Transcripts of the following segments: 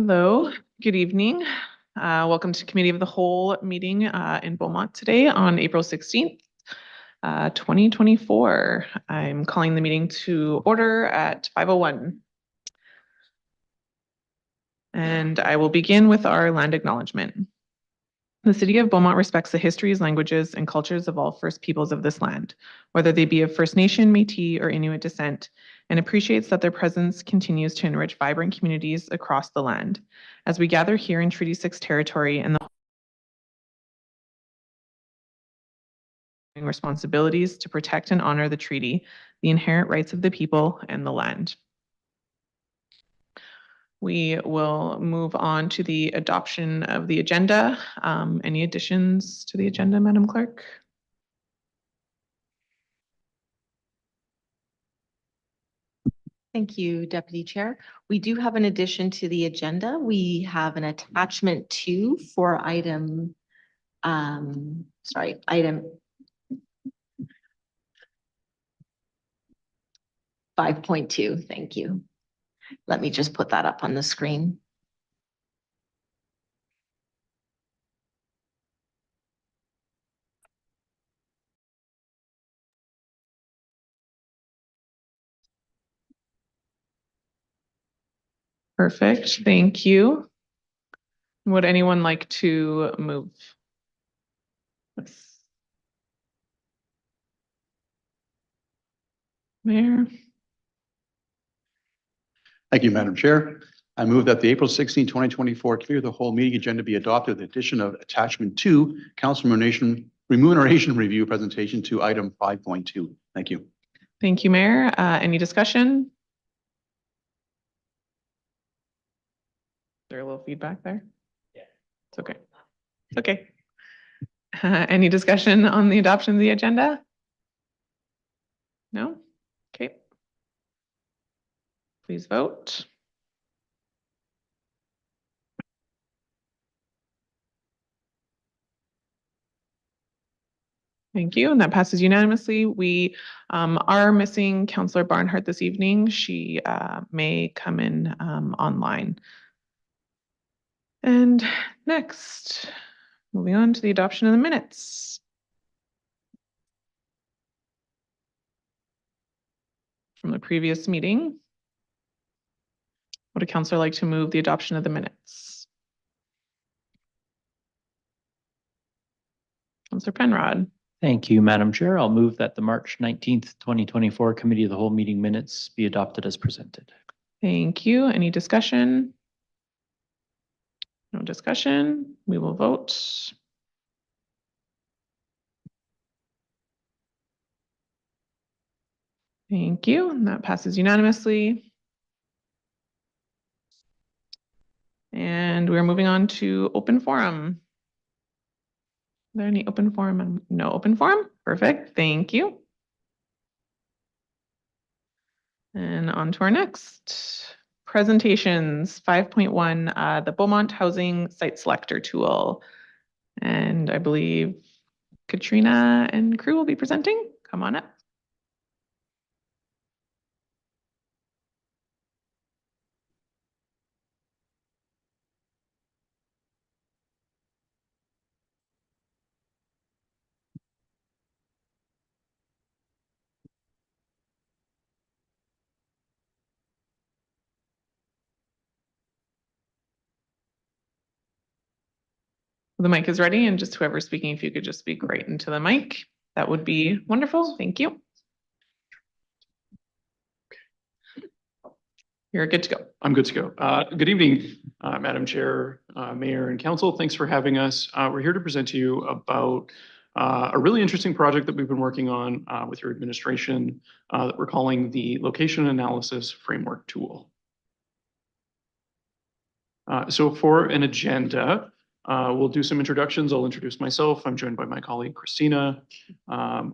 Hello, good evening. Welcome to Committee of the Whole meeting in Beaumont today on April 16th, 2024. I'm calling the meeting to order at 5:01. And I will begin with our land acknowledgement. The City of Beaumont respects the histories, languages, and cultures of all First Peoples of this land, whether they be of First Nation, Métis, or Inuit descent, and appreciates that their presence continues to enrich vibrant communities across the land. As we gather here in Treaty 6 territory and the responsibilities to protect and honor the treaty, the inherent rights of the people, and the land. We will move on to the adoption of the agenda. Any additions to the agenda, Madam Clerk? Thank you, Deputy Chair. We do have an addition to the agenda. We have an attachment 2 for item 5.2. Thank you. Let me just put that up on the screen. Perfect, thank you. Would anyone like to move this? Mayor? Thank you, Madam Chair. I move that the April 16, 2024 Committee of the Whole meeting agenda be adopted with the addition of attachment 2, Council Remuneration Review presentation to item 5.2. Thank you. Thank you, Mayor. Any discussion? Is there a little feedback there? Yeah. It's okay. It's okay. Any discussion on the adoption of the agenda? No? Okay. Please vote. Thank you, and that passes unanimously. We are missing Councillor Barnhart this evening. She may come in online. And next, moving on to the adoption of the minutes. From the previous meeting. Would a councillor like to move the adoption of the minutes? Councillor Penrod. Thank you, Madam Chair. I'll move that the March 19th, 2024 Committee of the Whole meeting minutes be adopted as presented. Thank you. Any discussion? No discussion. We will vote. Thank you. And that passes unanimously. And we're moving on to open forum. Are there any open forum? No open forum? Perfect. Thank you. And on to our next presentations. 5.1, the Beaumont Housing Site Selector Tool. And I believe Katrina and crew will be presenting. Come on up. The mic is ready, and just whoever's speaking, if you could just speak right into the mic, that would be wonderful. Thank you. You're good to go. I'm good to go. Good evening, Madam Chair, Mayor, and Council. Thanks for having us. We're here to present to you about a really interesting project that we've been working on with your administration that we're calling the Location Analysis Framework Tool. So for an agenda, we'll do some introductions. I'll introduce myself. I'm joined by my colleague, Christina.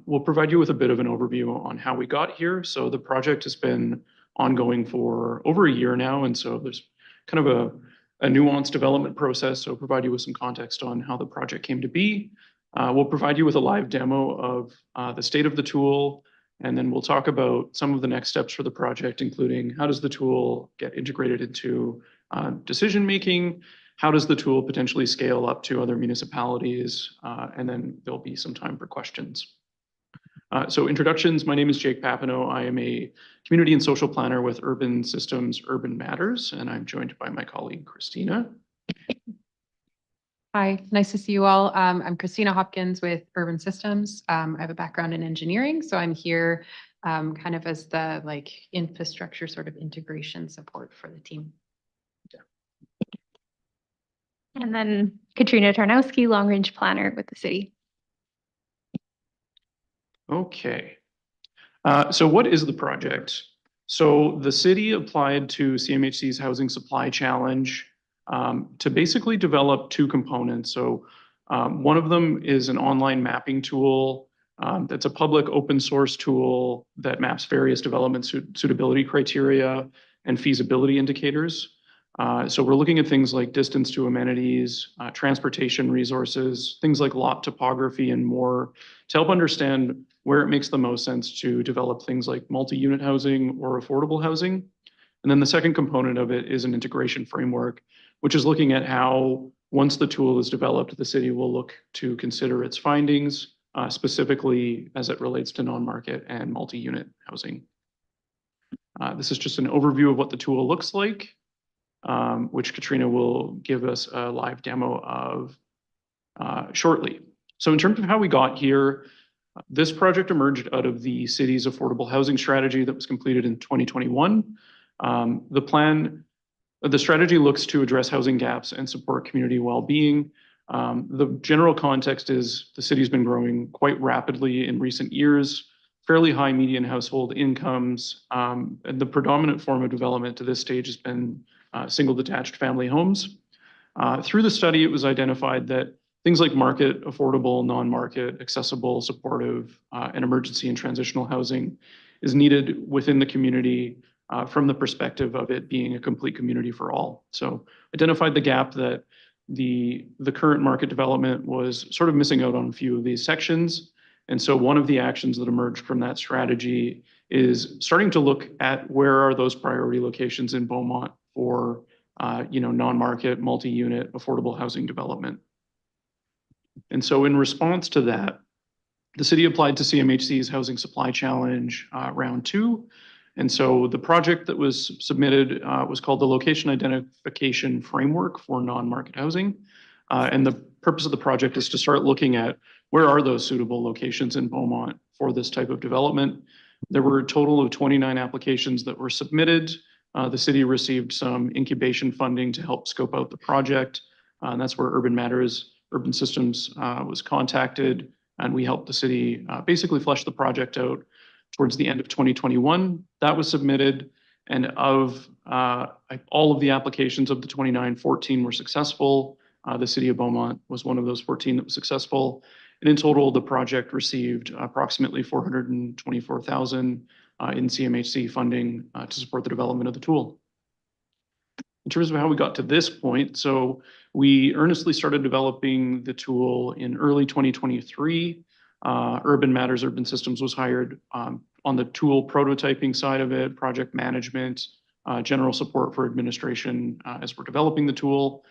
We'll provide you with a bit of an overview on how we got here. So the project has been ongoing for over a year now. And so there's kind of a nuanced development process. So provide you with some context on how the project came to be. We'll provide you with a live demo of the state of the tool. And then we'll talk about some of the next steps for the project, including how does the tool get integrated into decision-making? How does the tool potentially scale up to other municipalities? And then there'll be some time for questions. So introductions, my name is Jake Papineau. I am a community and social planner with Urban Systems Urban Matters, and I'm joined by my colleague, Christina. Hi, nice to see you all. I'm Christina Hopkins with Urban Systems. I have a background in engineering, so I'm here kind of as the infrastructure sort of integration support for the team. And then Katrina Tarnowski, long range planner with the city. Okay. So what is the project? So the city applied to CMHC's Housing Supply Challenge to basically develop two components. So one of them is an online mapping tool that's a public open source tool that maps various development suitability criteria and feasibility indicators. So we're looking at things like distance to amenities, transportation resources, things like lot topography and more to help understand where it makes the most sense to develop things like multi-unit housing or affordable housing. And then the second component of it is an integration framework, which is looking at how, once the tool is developed, the city will look to consider its findings, specifically as it relates to non-market and multi-unit housing. This is just an overview of what the tool looks like, which Katrina will give us a live demo of shortly. So in terms of how we got here, this project emerged out of the city's affordable housing strategy that was completed in 2021. The strategy looks to address housing gaps and support community well-being. The general context is the city's been growing quite rapidly in recent years, fairly high median household incomes, and the predominant form of development to this stage has been single detached family homes. Through the study, it was identified that things like market, affordable, non-market, accessible, supportive, and emergency and transitional housing is needed within the community from the perspective of it being a complete community for all. So identified the gap that the current market development was sort of missing out on a few of these sections. And so one of the actions that emerged from that strategy is starting to look at where are those priority locations in Beaumont for non-market, multi-unit, affordable housing development. And so in response to that, the city applied to CMHC's Housing Supply Challenge round 2. And so the project that was submitted was called the Location Identification Framework for Non-Market Housing. And the purpose of the project is to start looking at where are those suitable locations in Beaumont for this type of development. There were a total of 29 applications that were submitted. The city received some incubation funding to help scope out the project. And that's where Urban Systems was contacted, and we helped the city basically flesh the project out towards the end of 2021. That was submitted, and of all of the applications of the 29, 14 were successful. The city of Beaumont was one of those 14 that was successful. And in total, the project received approximately $424,000 in CMHC funding to support the development of the tool. In terms of how we got to this point, so we earnestly started developing the tool in early 2023. Urban Matters, Urban Systems was hired on the tool prototyping side of it, project management, general support for administration as we're developing the tool.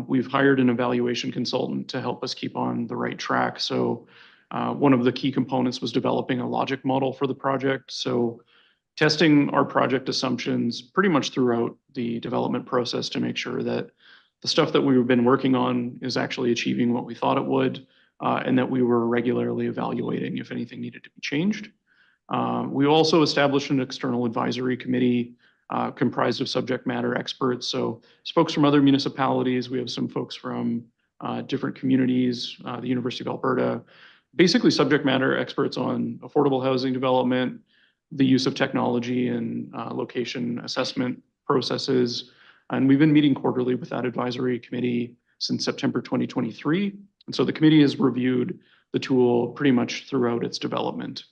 We've hired an evaluation consultant to help us keep on the right track. So one of the key components was developing a logic model for the project. So testing our project assumptions pretty much throughout the development process to make sure that the stuff that we've been working on is actually achieving what we thought it would, and that we were regularly evaluating if anything needed to be changed. We also established an external advisory committee comprised of subject matter experts. So it's folks from other municipalities. We have some folks from different communities, the University of Alberta, basically subject matter experts on affordable housing development, the use of technology and location assessment processes. And we've been meeting quarterly with that advisory committee since September 2023. And so the committee has reviewed the tool pretty much throughout its development.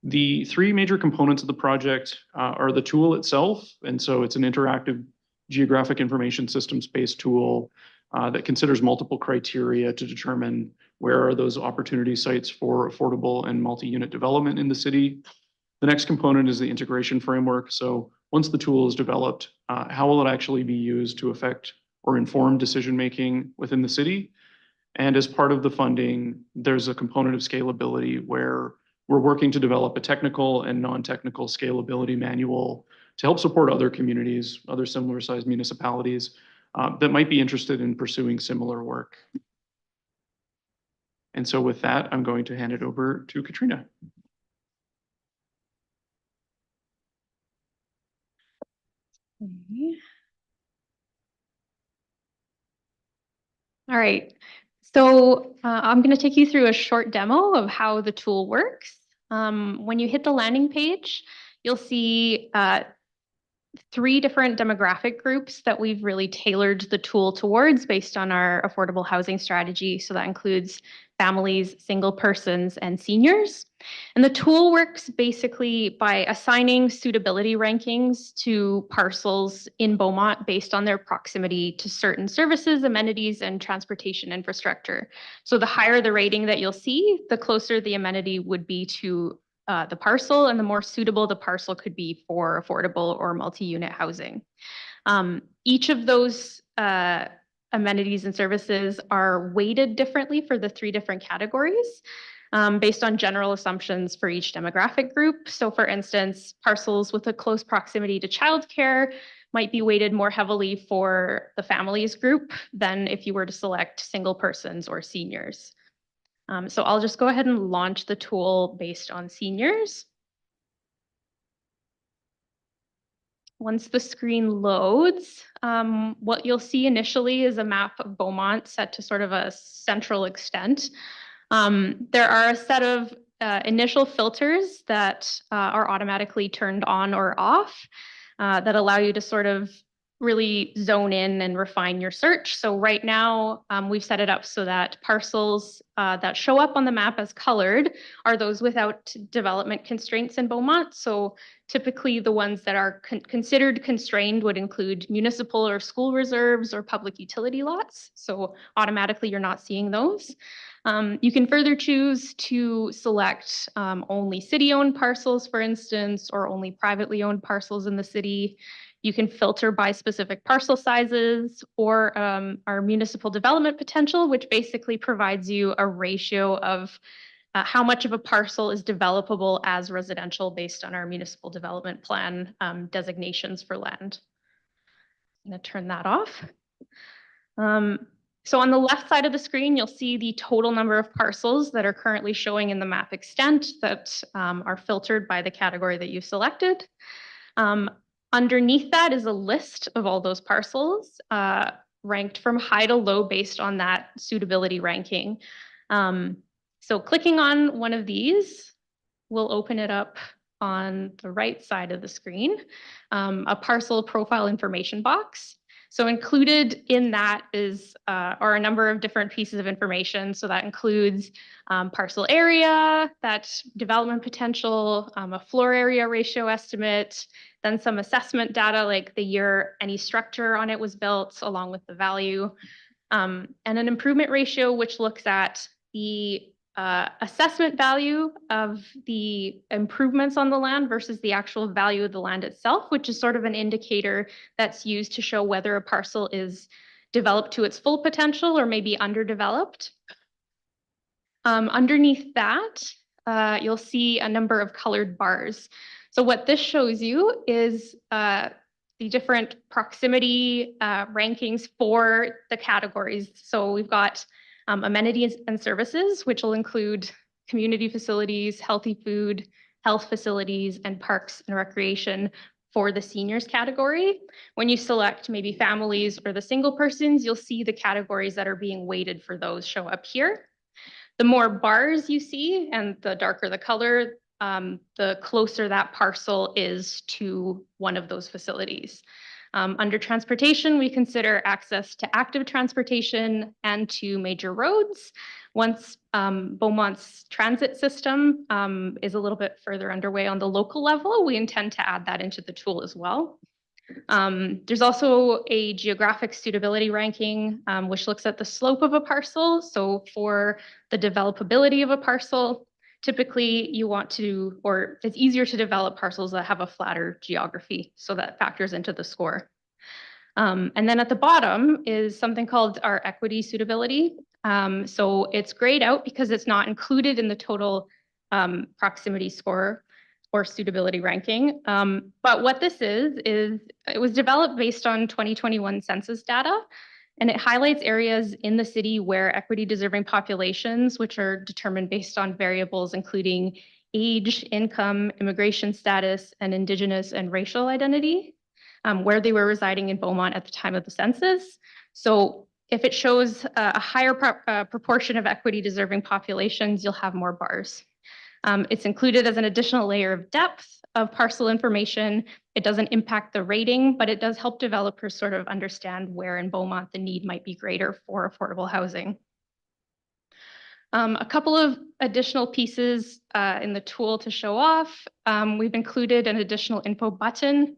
The three major components of the project are the tool itself. And so it's an interactive geographic information systems-based tool that considers multiple criteria to determine where are those opportunity sites for affordable and multi-unit development in the city. The next component is the integration framework. So once the tool is developed, how will it actually be used to affect or inform decision-making within the city? And as part of the funding, there's a component of scalability where we're working to develop a technical and non-technical scalability manual to help support other communities, other similar sized municipalities that might be interested in pursuing similar work. And so with that, I'm going to hand it over to Katrina. All right. So I'm going to take you through a short demo of how the tool works. When you hit the landing page, you'll see 3 different demographic groups that we've really tailored the tool towards based on our affordable housing strategy. So that includes families, single persons, and seniors. And the tool works basically by assigning suitability rankings to parcels in Beaumont based on their proximity to certain services, amenities, and transportation infrastructure. So the higher the rating that you'll see, the closer the amenity would be to the parcel, and the more suitable the parcel could be for affordable or multi-unit housing. Each of those amenities and services are weighted differently for the 3 different categories based on general assumptions for each demographic group. So for instance, parcels with a close proximity to childcare might be weighted more heavily for the families group than if you were to select single persons or seniors. So I'll just go ahead and launch the tool based on seniors. Once the screen loads, what you'll see initially is a map of Beaumont set to sort of a central extent. There are a set of initial filters that are automatically turned on or off that allow you to sort of really zone in and refine your search. So right now, we've set it up so that parcels that show up on the map as colored are those without development constraints in Beaumont. So typically the ones that are considered constrained would include municipal or school reserves or public utility lots. So automatically you're not seeing those. You can further choose to select only city-owned parcels, for instance, or only privately owned parcels in the city. You can filter by specific parcel sizes or our municipal development potential, which basically provides you a ratio of how much of a parcel is developable as residential based on our municipal development plan designations for land. I'm going to turn that off. So on the left side of the screen, you'll see the total number of parcels that are currently showing in the map extent that are filtered by the category that you selected. Underneath that is a list of all those parcels ranked from high to low based on that suitability ranking. So clicking on one of these will open it up on the right side of the screen, a parcel profile information box. So included in that are a number of different pieces of information. So that includes parcel area, that development potential, a floor area ratio estimate, then some assessment data like the year any structure on it was built along with the value, and an improvement ratio which looks at the assessment value of the improvements on the land versus the actual value of the land itself, which is sort of an indicator that's used to show whether a parcel is developed to its full potential or maybe underdeveloped. Underneath that, you'll see a number of colored bars. So what this shows you is the different proximity rankings for the categories. So we've got amenities and services, which will include community facilities, healthy food, health facilities, and parks and recreation for the seniors category. When you select maybe families or the single persons, you'll see the categories that are being weighted for those show up here. The more bars you see and the darker the color, the closer that parcel is to one of those facilities. Under transportation, we consider access to active transportation and to major roads. Once Beaumont's transit system is a little bit further underway on the local level, we intend to add that into the tool as well. There's also a geographic suitability ranking, which looks at the slope of a parcel. So for the developability of a parcel, typically you want to, or it's easier to develop parcels that have a flatter geography, so that factors into the score. And then at the bottom is something called our equity suitability. So it's grayed out because it's not included in the total proximity score or suitability ranking. But what this is it was developed based on 2021 census data, and it highlights areas in the city where equity deserving populations, which are determined based on variables including age, income, immigration status, and Indigenous and racial identity, where they were residing in Beaumont at the time of the census. So if it shows a higher proportion of equity deserving populations, you'll have more bars. It's included as an additional layer of depth of parcel information. It doesn't impact the rating, but it does help developers sort of understand where in Beaumont the need might be greater for affordable housing. A couple of additional pieces in the tool to show off. We've included an additional info button.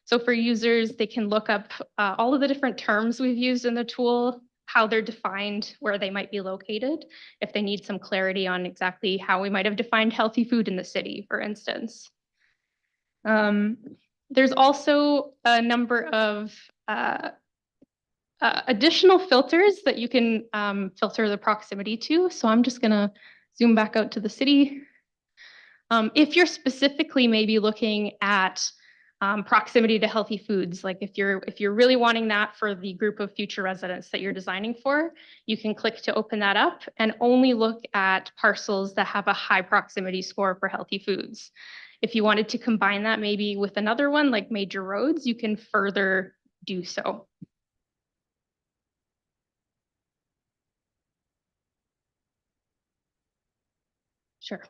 So for users, they can look up all of the different terms we've used in the tool, how they're defined, where they might be located, if they need some clarity on exactly how we might have defined healthy food in the city, for instance. There's also a number of additional filters that you can filter the proximity to. So I'm just gonna zoom back out to the city. If you're specifically maybe looking at proximity to healthy foods, like if you're really wanting that for the group of future residents that you're designing for, you can click to open that up and only look at parcels that have a high proximity score for healthy foods. If you wanted to combine that maybe with another one like major roads, you can further do so. Sure.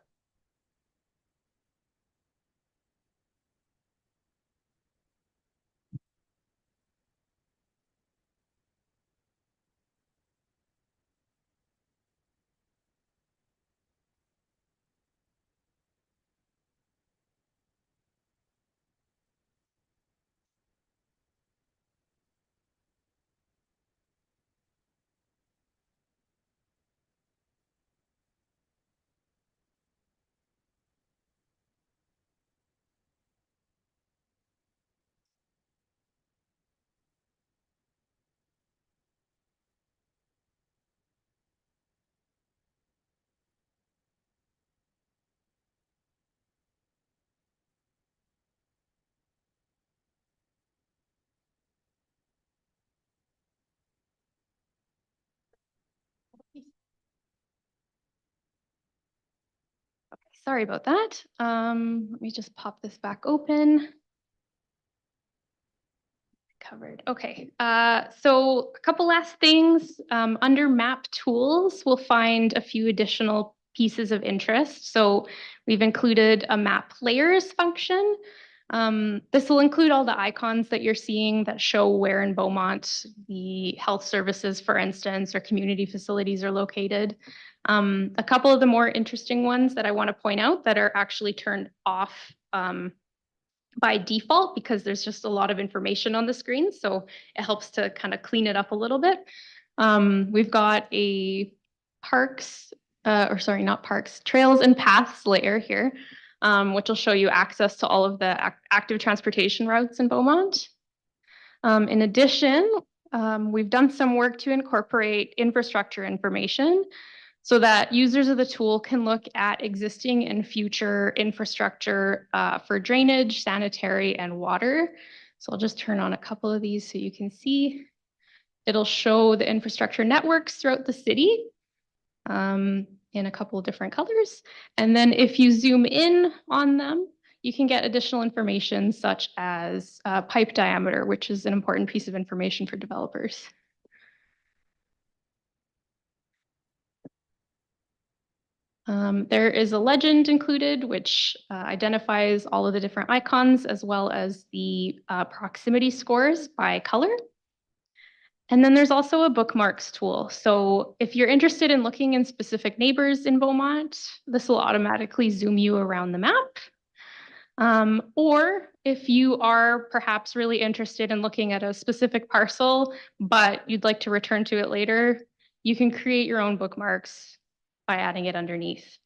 Okay, sorry about that. Let me just pop this back open. Covered. Okay, so a couple last things. Under map tools, we'll find a few additional pieces of interest. So we've included a map layers function. This will include all the icons that you're seeing that show where in Beaumont the health services, for instance, or community facilities are located. A couple of the more interesting ones that I want to point out that are actually turned off by default because there's just a lot of information on the screen. So it helps to kind of clean it up a little bit. We've got a parks, or sorry, not parks, trails and paths layer here, which will show you access to all of the active transportation routes in Beaumont. In addition, we've done some work to incorporate infrastructure information so that users of the tool can look at existing and future infrastructure for drainage, sanitary, and water. So I'll just turn on a couple of these so you can see. It'll show the infrastructure networks throughout the city in a couple of different colors. And then if you zoom in on them, you can get additional information such as pipe diameter, which is an important piece of information for developers. There is a legend included, which identifies all of the different icons as well as the proximity scores by color. And then there's also a bookmarks tool. So if you're interested in looking in specific neighbors in Beaumont, this will automatically zoom you around the map. Or if you are perhaps really interested in looking at a specific parcel, but you'd like to return to it later, you can create your own bookmarks by adding it underneath.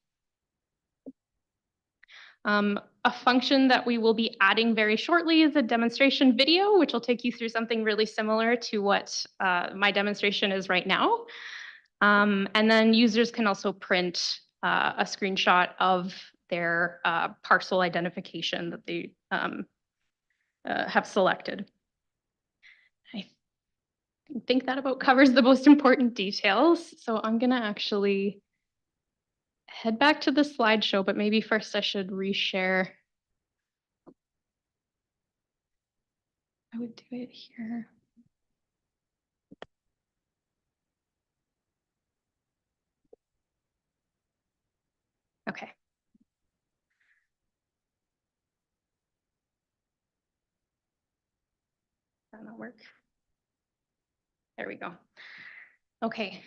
A function that we will be adding very shortly is a demonstration video, which will take you through something really similar to what my demonstration is right now. And then users can also print a screenshot of their parcel identification that they have selected. I think that about covers the most important details. So I'm gonna actually head back to the slideshow, but maybe first I should reshare. I would do it here. Okay. That'll work. There we go. Okay.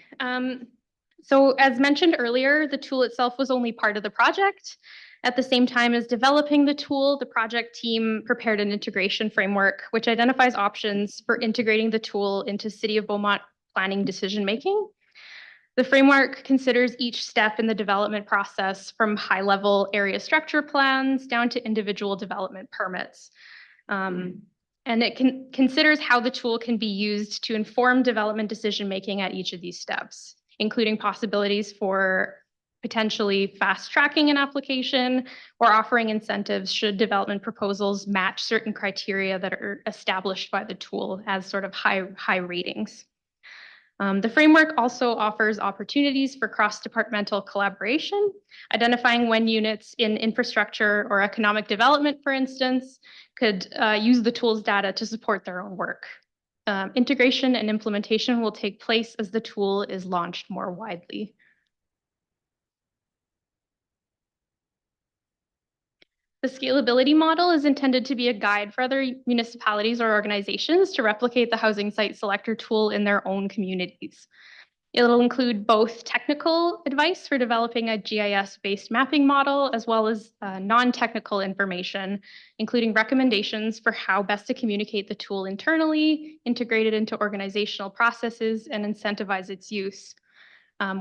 So as mentioned earlier, the tool itself was only part of the project. At the same time as developing the tool, the project team prepared an integration framework, which identifies options for integrating the tool into City of Beaumont planning decision-making. The framework considers each step in the development process, from high-level area structure plans down to individual development permits. And it considers how the tool can be used to inform development decision-making at each of these steps, including possibilities for potentially fast-tracking an application or offering incentives should development proposals match certain criteria that are established by the tool as sort of high ratings. The framework also offers opportunities for cross-departmental collaboration, identifying when units in infrastructure or economic development, for instance, could use the tool's data to support their own work. Integration and implementation will take place as the tool is launched more widely. The scalability model is intended to be a guide for other municipalities or organizations to replicate the housing site selector tool in their own communities. It'll include both technical advice for developing a GIS-based mapping model, as well as non-technical information, including recommendations for how best to communicate the tool internally, integrate it into organizational processes, and incentivize its use.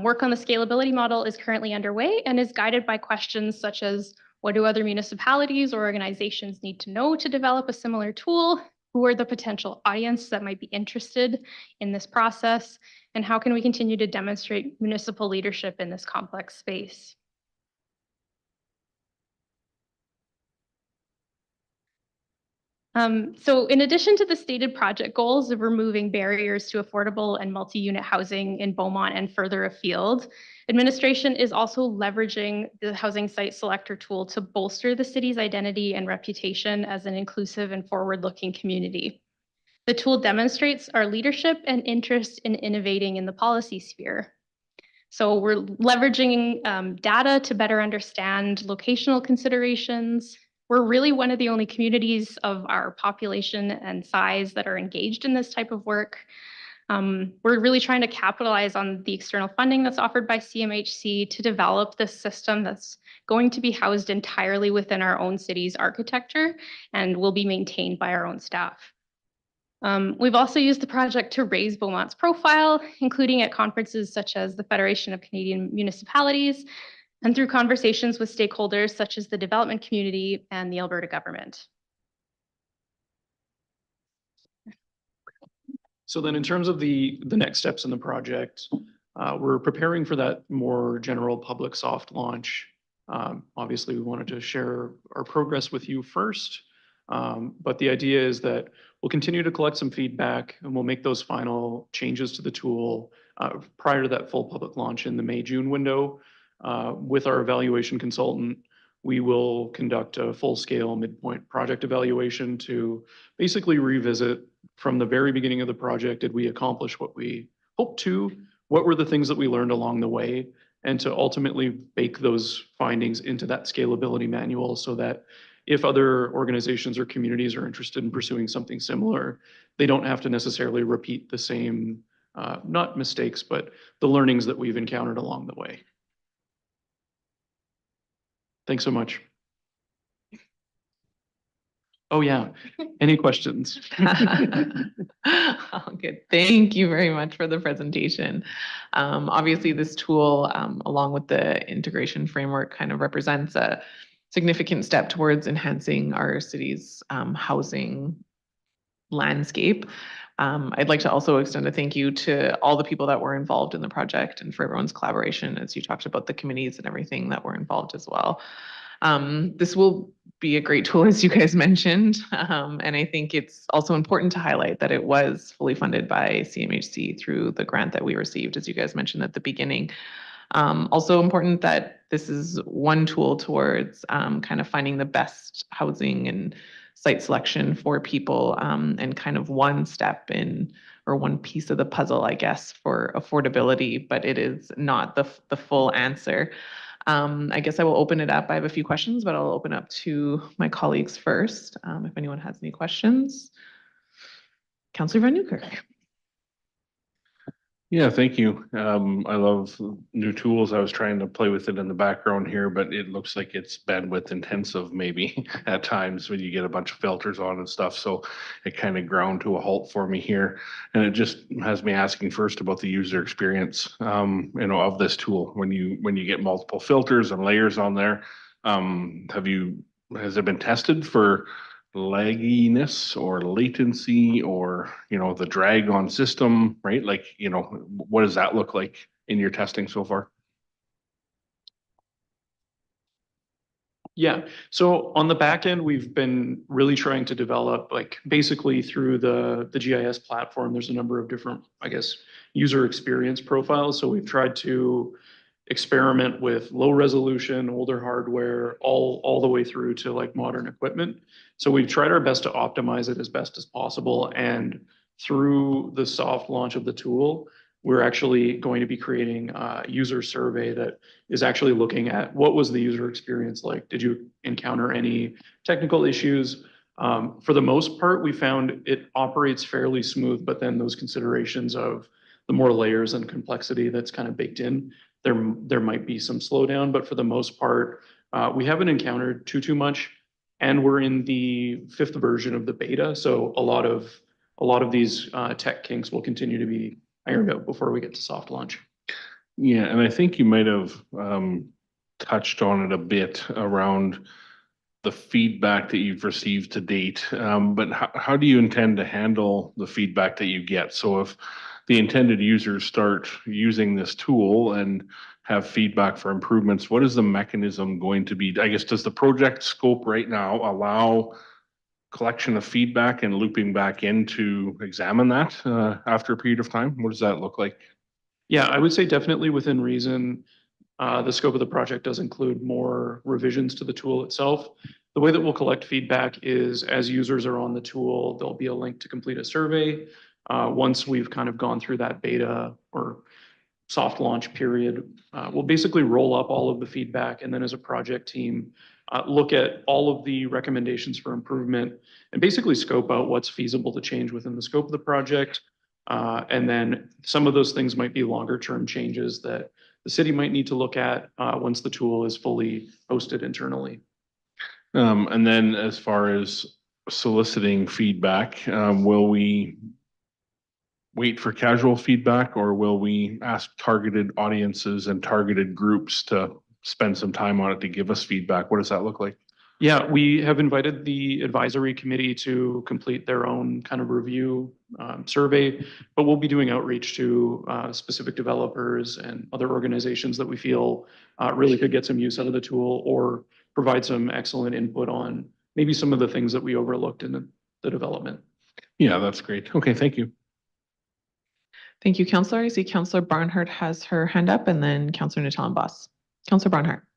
Work on the scalability model is currently underway and is guided by questions such as, what do other municipalities or organizations need to know to develop a similar tool? Who are the potential audience that might be interested in this process? And how can we continue to demonstrate municipal leadership in this complex space? So in addition to the stated project goals of removing barriers to affordable and multi-unit housing in Beaumont and further afield, administration is also leveraging the housing site selector tool to bolster the city's identity and reputation as an inclusive and forward-looking community. The tool demonstrates our leadership and interest in innovating in the policy sphere. So we're leveraging data to better understand locational considerations. We're really one of the only communities of our population and size that are engaged in this type of work. We're really trying to capitalize on the external funding that's offered by CMHC to develop this system that's going to be housed entirely within our own city's architecture and will be maintained by our own staff. We've also used the project to raise Beaumont's profile, including at conferences such as the Federation of Canadian Municipalities, and through conversations with stakeholders such as the development community and the Alberta government. So then in terms of the next steps in the project, we're preparing for that more general public soft launch. Obviously, we wanted to share our progress with you first, but the idea is that we'll continue to collect some feedback and we'll make those final changes to the tool prior to that full public launch in the May-June window. With our evaluation consultant, we will conduct a full-scale midpoint project evaluation to basically revisit from the very beginning of the project, did we accomplish what we hoped to? What were the things that we learned along the way? And to ultimately bake those findings into that scalability manual so that if other organizations or communities are interested in pursuing something similar, they don't have to necessarily repeat the same, not mistakes, but the learnings that we've encountered along the way. Thanks so much. Oh, yeah. Any questions? Good. Thank you very much for the presentation. Obviously, this tool, along with the integration framework, kind of represents a significant step towards enhancing our city's housing landscape. I'd like to also extend a thank you to all the people that were involved in the project and for everyone's collaboration, as you talked about the committees and everything that were involved as well. This will be a great tool, as you guys mentioned, and I think it's also important to highlight that it was fully funded by CMHC through the grant that we received, as you guys mentioned at the beginning. Also important that this is one tool towards kind of finding the best housing and site selection for people, and kind of one step in, or one piece of the puzzle, I guess, for affordability, but it is not the full answer. I guess I will open it up. I have a few questions, but I'll open up to my colleagues first, if anyone has any questions. Councillor Van Newkirk. Yeah, thank you. I love new tools. I was trying to play with it in the background here, but it looks like it's bandwidth intensive maybe at times when you get a bunch of filters on and stuff. So it kind of ground to a halt for me here. And it just has me asking first about the user experience, of this tool. When you get multiple filters and layers on there, has it been tested for lagginess or latency or, the drag on system, right? Like, what does that look like in your testing so far? Yeah, so on the back end, we've been really trying to develop, like, basically through the GIS platform, there's a number of different, I guess, user experience profiles. So we've tried to experiment with low resolution, older hardware, all the way through to like modern equipment. So we've tried our best to optimize it as best as possible. And through the soft launch of the tool, we're actually going to be creating a user survey that is actually looking at what was the user experience like? Did you encounter any technical issues? For the most part, we found it operates fairly smooth, but then those considerations of the more layers and complexity that's kind of baked in, there might be some slowdown, but for the most part, we haven't encountered too much. And we're in the 5th version of the beta, so a lot of these tech kinks will continue to be ironed out before we get to soft launch. Yeah, and I think you might have touched on it a bit around the feedback that you've received to date. But how do you intend to handle the feedback that you get? So if the intended users start using this tool and have feedback for improvements, what is the mechanism going to be? I guess, does the project scope right now allow collection of feedback and looping back in to examine that after a period of time? What does that look like? Yeah, I would say definitely within reason. The scope of the project does include more revisions to the tool itself. The way that we'll collect feedback is as users are on the tool, there'll be a link to complete a survey. Once we've kind of gone through that beta or soft launch period, we'll basically roll up all of the feedback, and then as a project team, look at all of the recommendations for improvement and basically scope out what's feasible to change within the scope of the project. And then some of those things might be longer term changes that the city might need to look at once the tool is fully hosted internally. And then as far as soliciting feedback, will we wait for casual feedback, or will we ask targeted audiences and targeted groups to spend some time on it to give us feedback? What does that look like? Yeah, we have invited the advisory committee to complete their own kind of review survey, but we'll be doing outreach to specific developers and other organizations that we feel really could get some use out of the tool or provide some excellent input on maybe some of the things that we overlooked in the development. Yeah, that's great. Okay, thank you. Thank you, Councillor. I see Councillor Barnhart has her hand up, and then Councillor Natalan-Boss. Councillor Barnhart.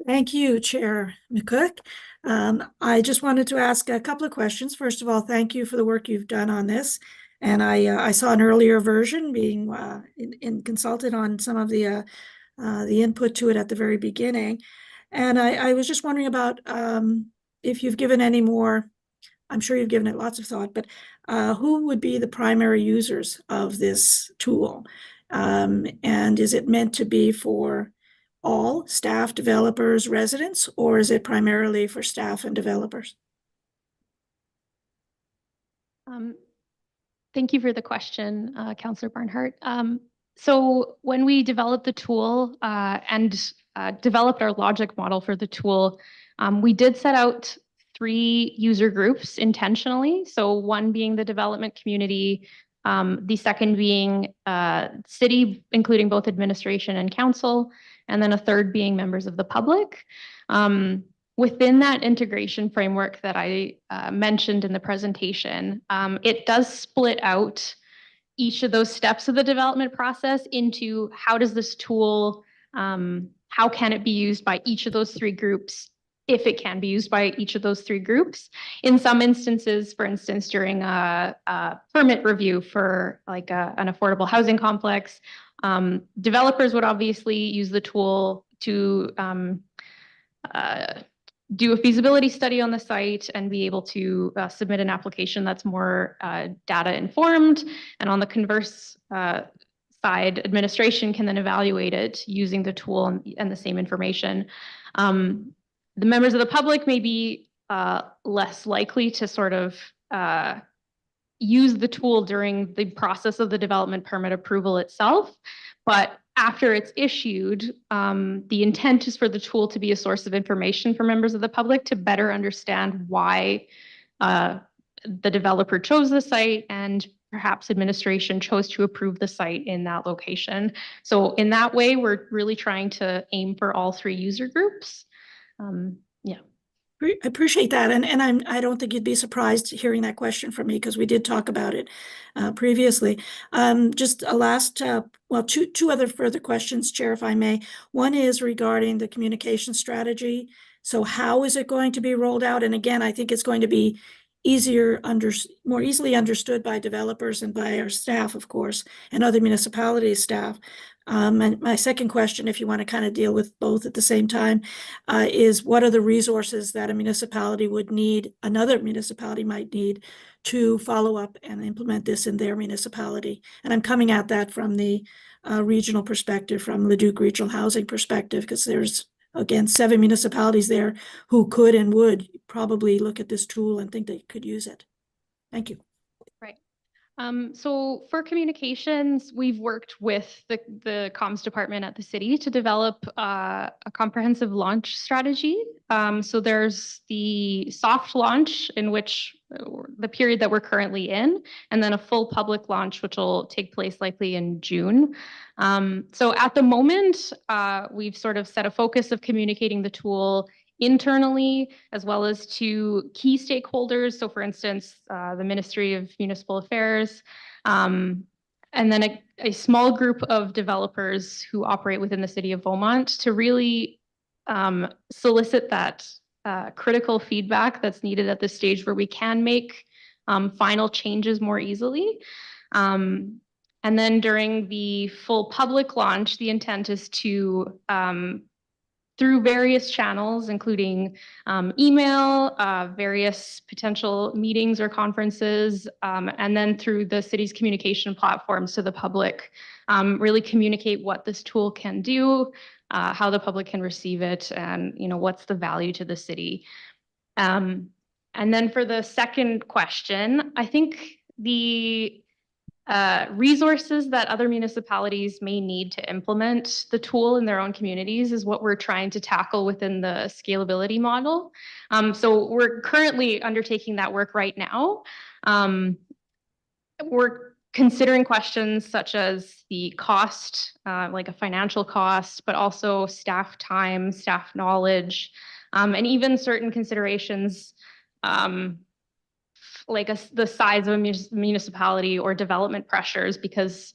Thank you, Chair McCook. I just wanted to ask a couple of questions. First of all, thank you for the work you've done on this. And I saw an earlier version being consulted on some of the input to it at the very beginning. And I was just wondering about if you've given any more, I'm sure you've given it lots of thought, but who would be the primary users of this tool? And is it meant to be for all staff, developers, residents, or is it primarily for staff and developers? Thank you for the question, Councillor Barnhart. So when we developed the tool and developed our logic model for the tool, We did set out 3 user groups intentionally. So one being the development community, the second being city, including both administration and council, and then a third being members of the public. Within that integration framework that I mentioned in the presentation, it does split out each of those steps of the development process into how does this tool, how can it be used by each of those 3 groups, if it can be used by each of those 3 groups. In some instances, for instance, during a permit review for like an affordable housing complex, developers would obviously use the tool to do a feasibility study on the site and be able to submit an application that's more data informed. And on the converse side, administration can then evaluate it using the tool and the same information. The members of the public may be less likely to sort of use the tool during the process of the development permit approval itself, but after it's issued, the intent is for the tool to be a source of information for members of the public to better understand why the developer chose the site and perhaps administration chose to approve the site in that location. So in that way, we're really trying to aim for all 3 user groups. Yeah. I appreciate that. And I don't think you'd be surprised hearing that question from me because we did talk about it previously. Just a last, well, two other further questions, Chair, if I may. One is regarding the communication strategy. So how is it going to be rolled out? And again, I think it's going to be more easily understood by developers and by our staff, of course, and other municipality staff. And my second question, if you want to kind of deal with both at the same time, is what are the resources that a municipality would need, another municipality might need to follow up and implement this in their municipality? And I'm coming at that from the regional perspective, from Leduc Regional Housing perspective, because there's, again, 7 municipalities there who could and would probably look at this tool and think they could use it. Thank you. Right. So for communications, we've worked with the comms department at the city to develop a comprehensive launch strategy. So there's the soft launch, in which the period that we're currently in, and then a full public launch, which will take place likely in June. So at the moment, we've sort of set a focus of communicating the tool internally, as well as to key stakeholders. So for instance, the Ministry of Municipal Affairs, and then a small group of developers who operate within the city of Beaumont to really solicit that critical feedback that's needed at this stage where we can make final changes more easily. And then during the full public launch, the intent is to through various channels, including email, various potential meetings or conferences, and then through the city's communication platforms to the public, really communicate what this tool can do, how the public can receive it, and what's the value to the city. And then for the second question, I think the resources that other municipalities may need to implement the tool in their own communities is what we're trying to tackle within the scalability model. So we're currently undertaking that work right now. We're considering questions such as the cost, like a financial cost, but also staff time, staff knowledge, and even certain considerations like the size of a municipality or development pressures, because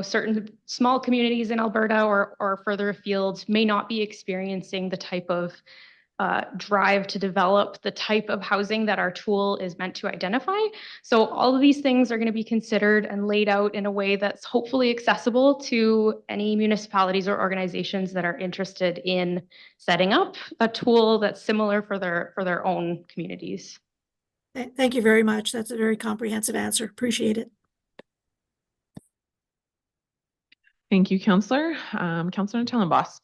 certain small communities in Alberta or further afield may not be experiencing the type of drive to develop the type of housing that our tool is meant to identify. So all of these things are going to be considered and laid out in a way that's hopefully accessible to any municipalities or organizations that are interested in setting up a tool that's similar for their own communities. Thank you very much. That's a very comprehensive answer. Appreciate it. Thank you, Councillor. Councillor Tellenboss.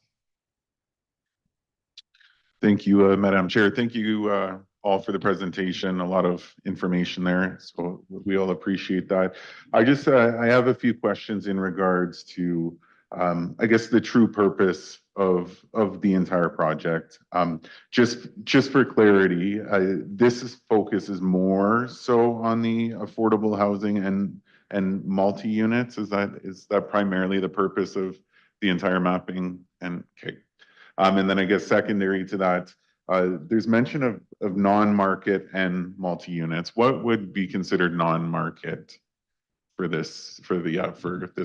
Thank you, Madam Chair. Thank you all for the presentation. A lot of information there, so we all appreciate that. I have a few questions in regards to I guess the true purpose of the entire project. Just for clarity, focus is more so on the affordable housing and multi-units. Is that primarily the purpose of the entire mapping? And okay. And then I guess secondary to that, there's mention of non-market and multi-units. What would be considered non-market for this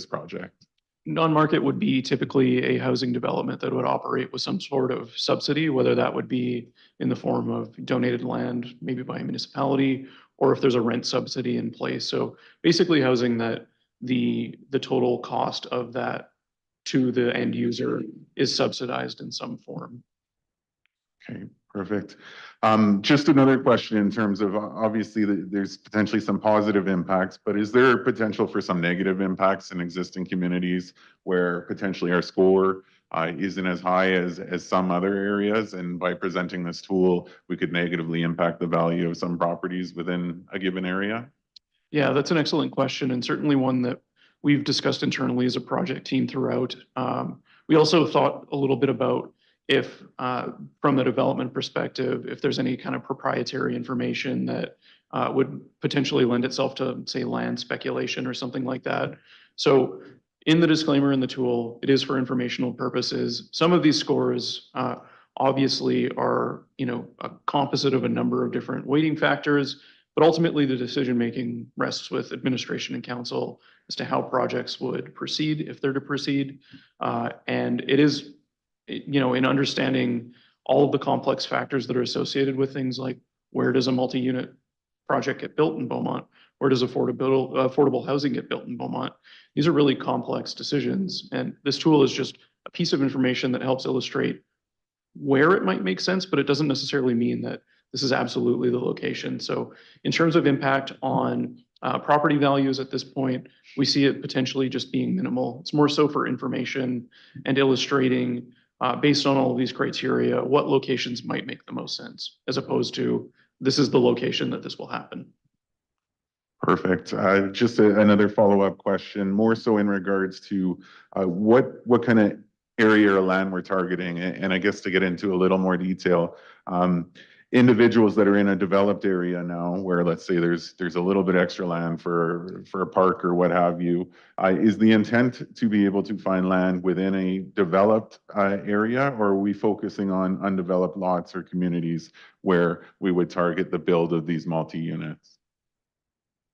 project? Non-market would be typically a housing development that would operate with some sort of subsidy, whether that would be in the form of donated land, maybe by a municipality, or if there's a rent subsidy in place. So basically housing that the total cost of that to the end user is subsidized in some form. Okay, perfect. Just another question in terms of obviously there's potentially some positive impacts, but is there potential for some negative impacts in existing communities where potentially our score isn't as high as some other areas, and by presenting this tool, we could negatively impact the value of some properties within a given area? Yeah, that's an excellent question, and certainly one that we've discussed internally as a project team throughout. We also thought a little bit about if, from the development perspective, if there's any kind of proprietary information that would potentially lend itself to, say, land speculation or something like that. So in the disclaimer in the tool, it is for informational purposes. Some of these scores obviously are, a composite of a number of different weighting factors, but ultimately the decision-making rests with administration and council as to how projects would proceed if they're to proceed. And it is, in understanding all of the complex factors that are associated with things like where does a multi-unit project get built in Beaumont? Where does affordable housing get built in Beaumont? These are really complex decisions. And this tool is just a piece of information that helps illustrate where it might make sense, but it doesn't necessarily mean that this is absolutely the location. So in terms of impact on property values at this point, we see it potentially just being minimal. It's more so for information and illustrating, based on all of these criteria, what locations might make the most sense, as opposed to this is the location that this will happen. Perfect. Just another follow-up question, more so in regards to what kind of area or land we're targeting, and I guess to get into a little more detail, individuals that are in a developed area now, where let's say there's a little bit extra land for a park or what have you, is the intent to be able to find land within a developed area, or are we focusing on undeveloped lots or communities where we would target the build of these multi-units?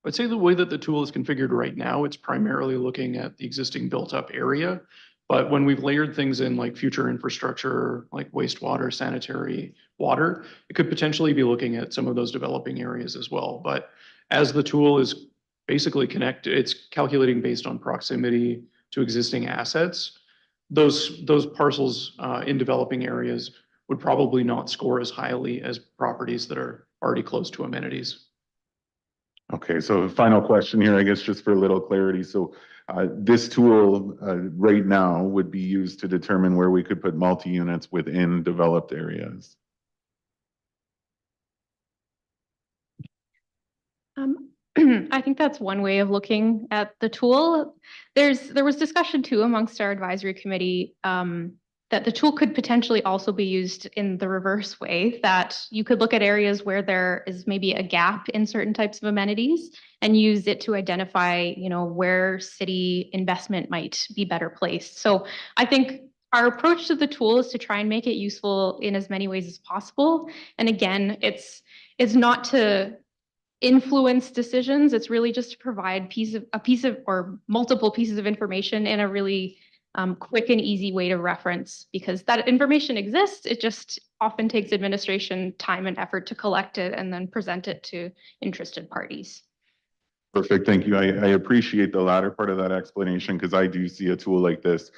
I'd say the way that the tool is configured right now, it's primarily looking at the existing built-up area. But when we've layered things in like future infrastructure, like wastewater, sanitary, water, it could potentially be looking at some of those developing areas as well. But as the tool is basically connected, it's calculating based on proximity to existing assets. Those parcels in developing areas would probably not score as highly as properties that are already close to amenities. Okay, so final question here, I guess, just for a little clarity. So this tool right now would be used to determine where we could put multi-units within developed areas. I think that's one way of looking at the tool. There was discussion too amongst our advisory committee that the tool could potentially also be used in the reverse way, that you could look at areas where there is maybe a gap in certain types of amenities and use it to identify, where city investment might be better placed. So I think our approach to the tool is to try and make it useful in as many ways as possible. And again, it's not to influence decisions. It's really just to provide a piece of or multiple pieces of information in a really quick and easy way to reference, because that information exists. It just often takes administration time and effort to collect it and then present it to interested parties. Perfect, thank you. I appreciate the latter part of that explanation, because I do see a tool like this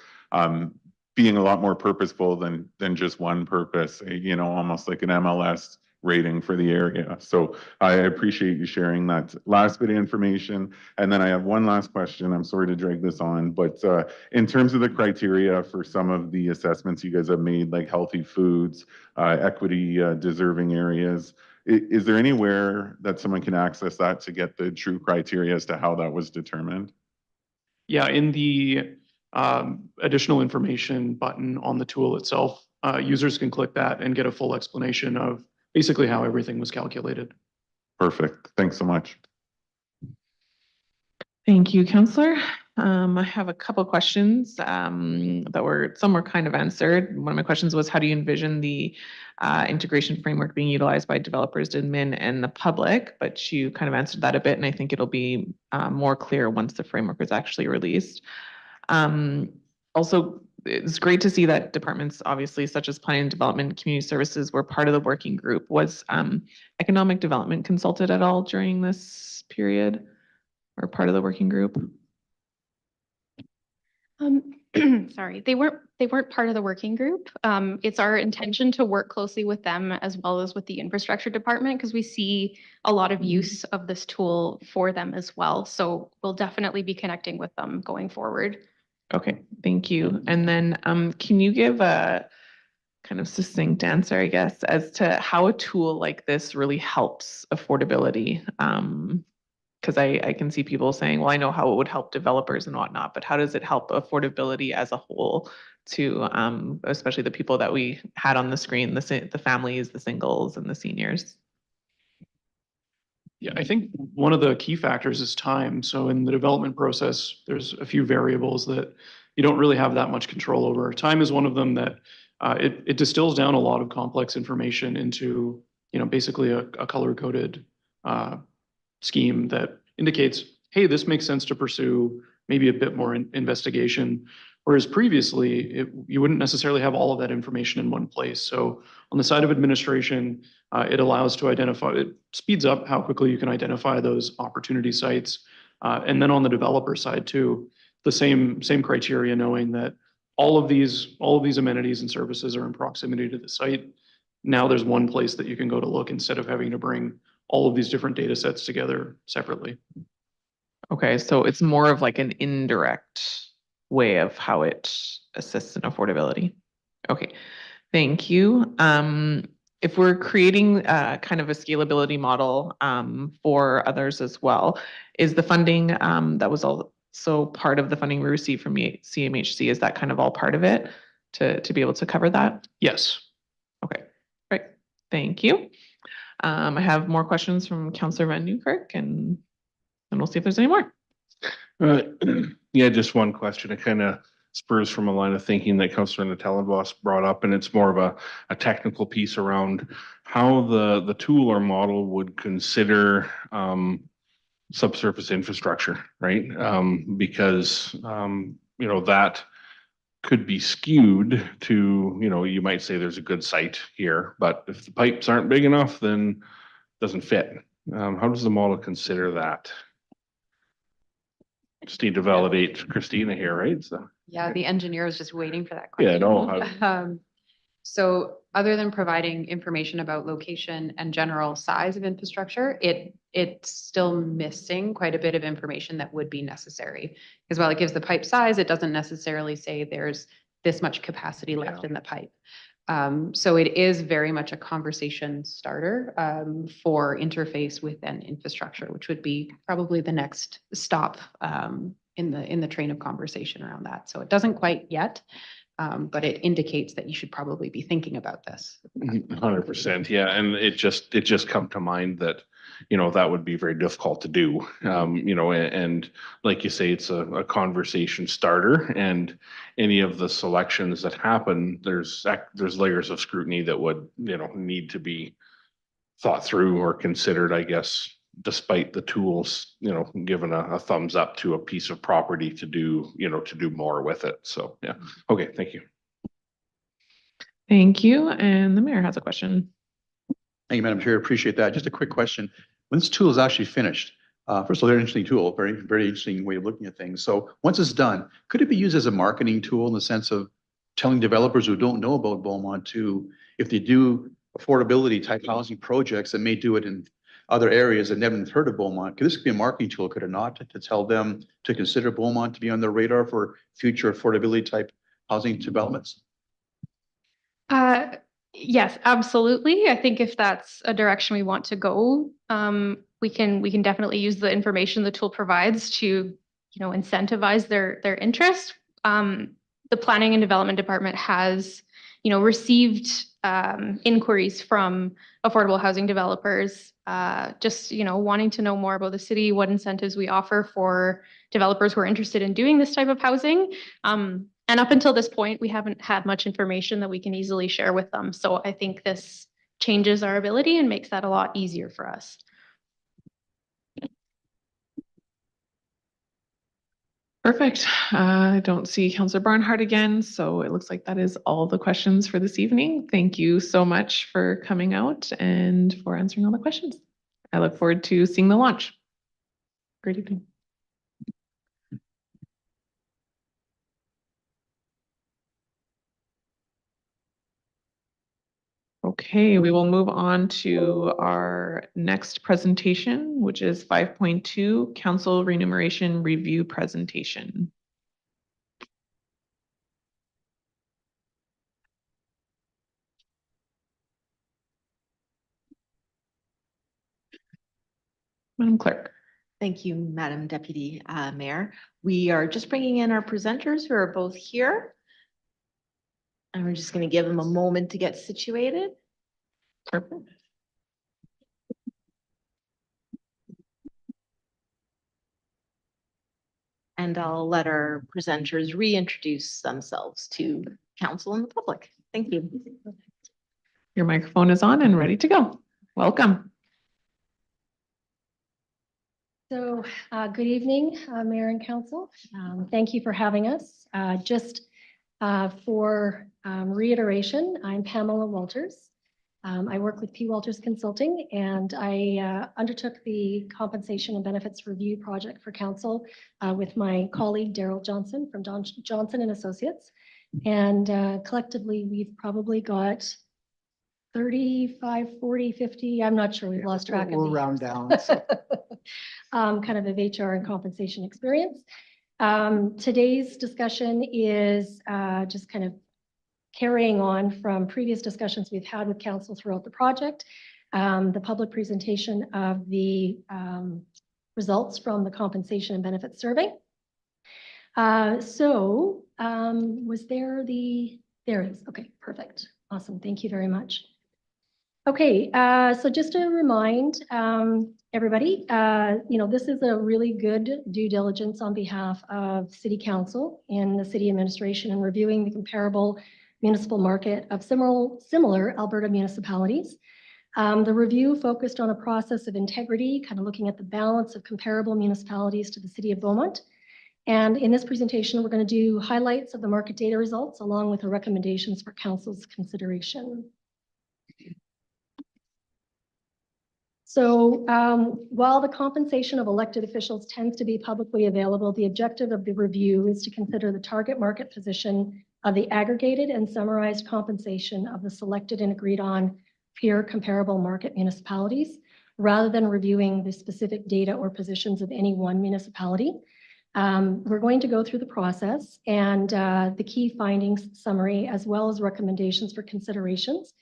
being a lot more purposeful than just one purpose, almost like an MLS rating for the area. So I appreciate you sharing that last bit of information. And then I have one last question. I'm sorry to drag this on, but in terms of the criteria for some of the assessments you guys have made, like healthy foods, equity deserving areas, is there anywhere that someone can access that to get the true criteria as to how that was determined? Yeah, in the additional information button on the tool itself. Users can click that and get a full explanation of basically how everything was calculated. Perfect. Thanks so much. Thank you, Counselor. I have a couple questions some were kind of answered. One of my questions was, how do you envision the integration framework being utilized by developers, admin, and the public? But you kind of answered that a bit, and I think it'll be more clear once the framework is actually released. Also, it's great to see that departments, obviously, such as planning and development, community services, were part of the working group. Was economic development consulted at all during this period, or part of the working group? Sorry, they weren't part of the working group. It's our intention to work closely with them as well as with the infrastructure department, because we see a lot of use of this tool for them as well. So we'll definitely be connecting with them going forward. Okay, thank you. And then can you give a kind of succinct answer, I guess, as to how a tool like this really helps affordability? Because I can see people saying, well, I know how it would help developers and whatnot, but how does it help affordability as a whole to especially the people that we had on the screen, the families, the singles, and the seniors? Yeah, I think one of the key factors is time. So in the development process, there's a few variables that you don't really have that much control over. Time is one of them that it distills down a lot of complex information into, basically a color-coded scheme that indicates, hey, this makes sense to pursue maybe a bit more investigation. Whereas previously, you wouldn't necessarily have all of that information in one place. So on the side of administration, it allows to identify, it speeds up how quickly you can identify those opportunity sites. And then on the developer side too, the same criteria, knowing that all of these amenities and services are in proximity to the site. Now there's one place that you can go to look instead of having to bring all of these different data sets together separately. Okay, so it's more of like an indirect way of how it assists in affordability. Okay, thank you. If we're creating kind of a scalability model for others as well, is the funding that was also part of the funding we received from CMHC, is that kind of all part of it to be able to cover that? Yes. Okay, great. Thank you. I have more questions from Councillor Van Newkirk, and we'll see if there's any more. Yeah, just one question. It kind of spurs from a line of thinking that Councillor Natellenbos brought up, and it's more of a technical piece around how the tool or model would consider subsurface infrastructure, right? Because that could be skewed to, you might say there's a good site here, but if the pipes aren't big enough, then it doesn't fit. How does the model consider that? Just need to validate Christina here, right? So Yeah, the engineer is just waiting for that yeah, question. no. So other than providing information about location and general size of infrastructure, it's still missing quite a bit of information that would be necessary. Because while it gives the pipe size, it doesn't necessarily say there's this much capacity left in the pipe. So it is very much a conversation starter for interface with an infrastructure, which would be probably the next stop in the train of conversation around that. So it doesn't quite yet. But it indicates that you should probably be thinking about this. 100%, yeah, and it just come to mind that that would be very difficult to do. And like you say, it's a conversation starter, and any of the selections that happen, there's layers of scrutiny that would need to be thought through or considered, I guess, despite the tools, given a thumbs up to a piece of property to do more with it. So, yeah. Okay. Thank you. Thank you. And the mayor has a question. Thank you, Madam Chair. Appreciate that. Just a quick question. When this tool is actually finished, first of all, very interesting tool, very, very interesting way of looking at things. So once it's done, could it be used as a marketing tool in the sense of telling developers who don't know about Beaumont to, if they do affordability type housing projects that may do it in other areas that never heard of Beaumont? Could this be a marketing tool, could it not, to tell them to consider Beaumont to be on their radar for future affordability type housing developments? Yes, absolutely. I think if that's a direction we want to go, we can definitely use the information the tool provides to, incentivize their interest. the Planning and Development Department has, received inquiries from affordable housing developers, just, wanting to know more about the city, what incentives we offer for developers who are interested in doing this type of housing. And up until this point, we haven't had much information that we can easily share with them. So I think this changes our ability and makes that a lot easier for us. Perfect. I don't see Councillor Barnhart again, so it looks like that is all the questions for this evening. Thank you so much for coming out and for answering all the questions. I look forward to seeing the launch. Great evening. Okay, we will move on to our next presentation, which is 5.2 Council Remuneration Review Presentation. Madam Clerk. Thank you, Madam Deputy Mayor. We are just bringing in our presenters who are both here. And we're just going to give them a moment to get situated. Perfect. And I'll let our presenters reintroduce themselves to council and the public. Thank you. Your microphone is on and ready to go. Welcome. So good evening, Mayor and Council. Thank you for having us. Just for reiteration, I'm Pamela Walters. I work with P. Walters Consulting, and I undertook the Compensation and Benefits Review Project for Council with my colleague Daryl Johnson from Johnson and Associates. And collectively, we've probably got 35, 40, 50, I'm not sure, we've lost track of We'll these. round down. So. Kind of HR and compensation experience. Today's discussion is just kind of carrying on from previous discussions we've had with council throughout the project, the public presentation of the results from the compensation and benefits survey. Was there there is, okay, perfect. Awesome, thank you very much. Okay, so just to remind everybody, this is a really good due diligence on behalf of City Council and the City Administration in reviewing the comparable municipal market of similar Alberta municipalities. The review focused on a process of integrity, kind of looking at the balance of comparable municipalities to the City of Beaumont. And in this presentation, we're going to do highlights of the market data results along with the recommendations for Council's consideration. So while the compensation of elected officials tends to be publicly available, the objective of the review is to consider the target market position of the aggregated and summarized compensation of the selected and agreed on peer comparable market municipalities, rather than reviewing the specific data or positions of any one municipality. We're going to go through the process and the key findings summary, as well as recommendations for considerations.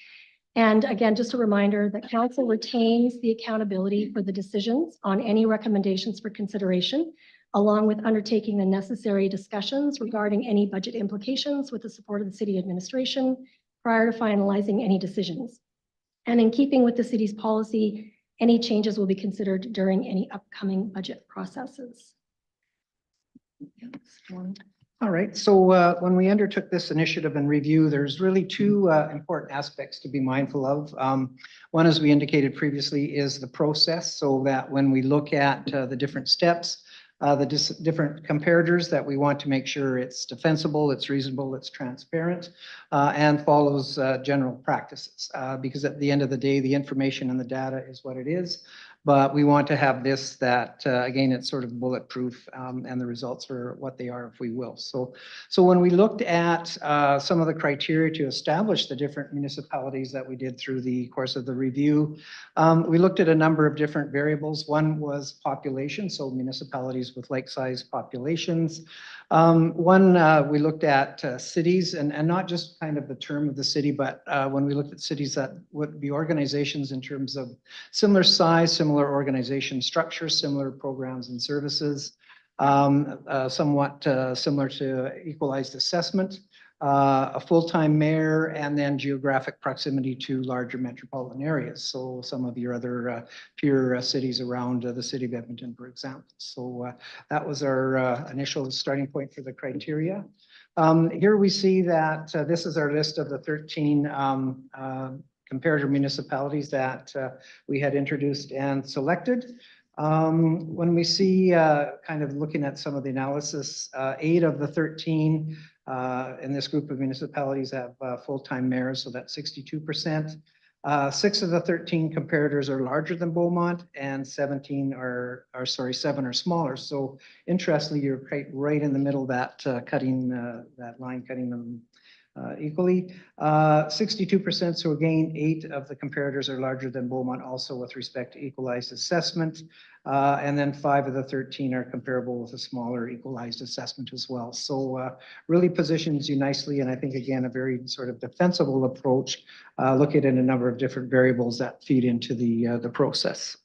And again, just a reminder that council retains the accountability for the decisions on any recommendations for consideration, along with undertaking the necessary discussions regarding any budget implications with the support of the city administration prior to finalizing any decisions. And in keeping with the city's policy, any changes will be considered during any upcoming budget processes. All right, so when we undertook this initiative and review, there's really two important aspects to be mindful of. One, as we indicated previously, is the process, so that when we look at the different steps, the different comparators, that we want to make sure it's defensible, it's reasonable, it's transparent, and follows general practices. Because at the end of the day, the information and the data is what it is. But we want to have this that, again, it's sort of bulletproof, and the results are what they are, if we will. So when we looked at some of the criteria to establish the different municipalities that we did through the course of the review, we looked at a number of different variables. One was population, so municipalities with like-sized populations. We looked at cities, and not just kind of the term of the city, but when we looked at cities that would be organizations in terms of similar size, similar organization structure, similar programs and services. somewhat similar to equalized assessment, a full-time mayor, and then geographic proximity to larger metropolitan areas. So some of your other peer cities around the city of Edmonton, for example. So that was our initial starting point for the criteria. Here we see that this is our list of the 13 comparator municipalities that we had introduced and selected. When we see kind of looking at some of the analysis, 8 of the 13 in this group of municipalities have full-time mayors, so that's 62%. 6 of the 13 comparators are larger than Beaumont, and 7 are smaller. So interestingly, you're right in the middle of that cutting that line, cutting them equally. 62%, so again, 8 of the comparators are larger than Beaumont also with respect to equalized assessment. And then 5 of the 13 are comparable with a smaller equalized assessment as well. So really positions you nicely, and I think, again, a very sort of defensible approach, looking at a number of different variables that feed into the process.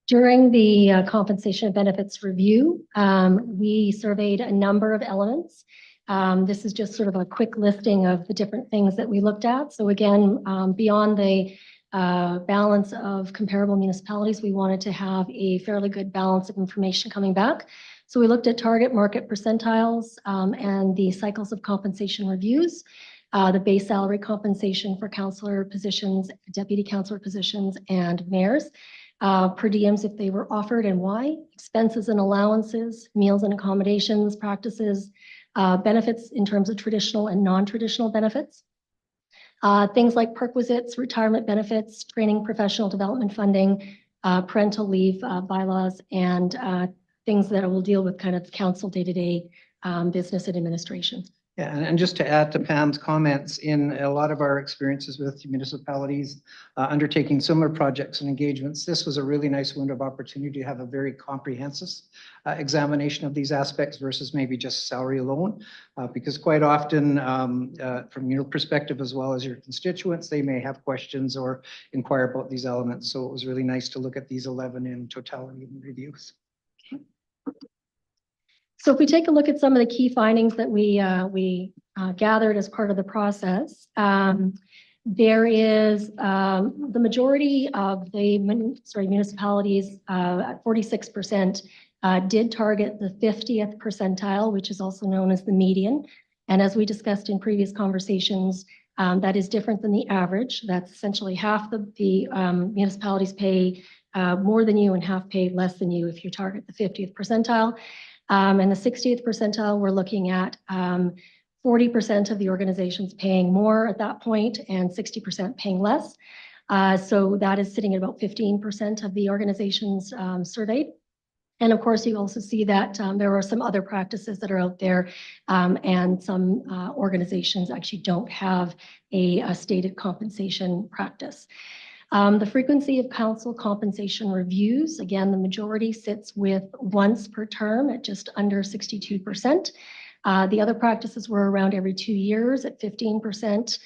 During the compensation and benefits review, we surveyed a number of elements. This is just sort of a quick listing of the different things that we looked at. So again, beyond the balance of comparable municipalities, we wanted to have a fairly good balance of information coming back. So we looked at target market percentiles and the cycles of compensation reviews, the base salary compensation for councillor positions, deputy councillor positions, and mayors. Per diems if they were offered and why, expenses and allowances, meals and accommodations, practices, benefits in terms of traditional and non-traditional benefits. Things like perquisites, retirement benefits, training, professional development funding, parental leave bylaws, and things that will deal with kind of council day-to-day business and administration. Yeah, and just to add to Pam's comments, in a lot of our experiences with municipalities undertaking similar projects and engagements, this was a really nice window of opportunity to have a very comprehensive examination of these aspects versus maybe just salary alone. Because quite often, from your perspective as well as your constituents, they may have questions or inquire about these elements. So it was really nice to look at these 11 in totality in reviews. So if we take a look at some of the key findings that we gathered as part of the process, there is the majority of the municipalities at 46% did target the 50th percentile, which is also known as the median. And as we discussed in previous conversations, that is different than the average. That's essentially half the municipalities pay more than you and half pay less than you if you target the 50th percentile. And the 60th percentile, we're looking at 40% of the organizations paying more at that point and 60% paying less. So that is sitting at about 15% of the organizations surveyed. And of course, you also see that there are some other practices that are out there, and some organizations actually don't have a stated compensation practice. The frequency of council compensation reviews, again, the majority sits with once per term at just under 62%. The other practices were around every 2 years at 15%,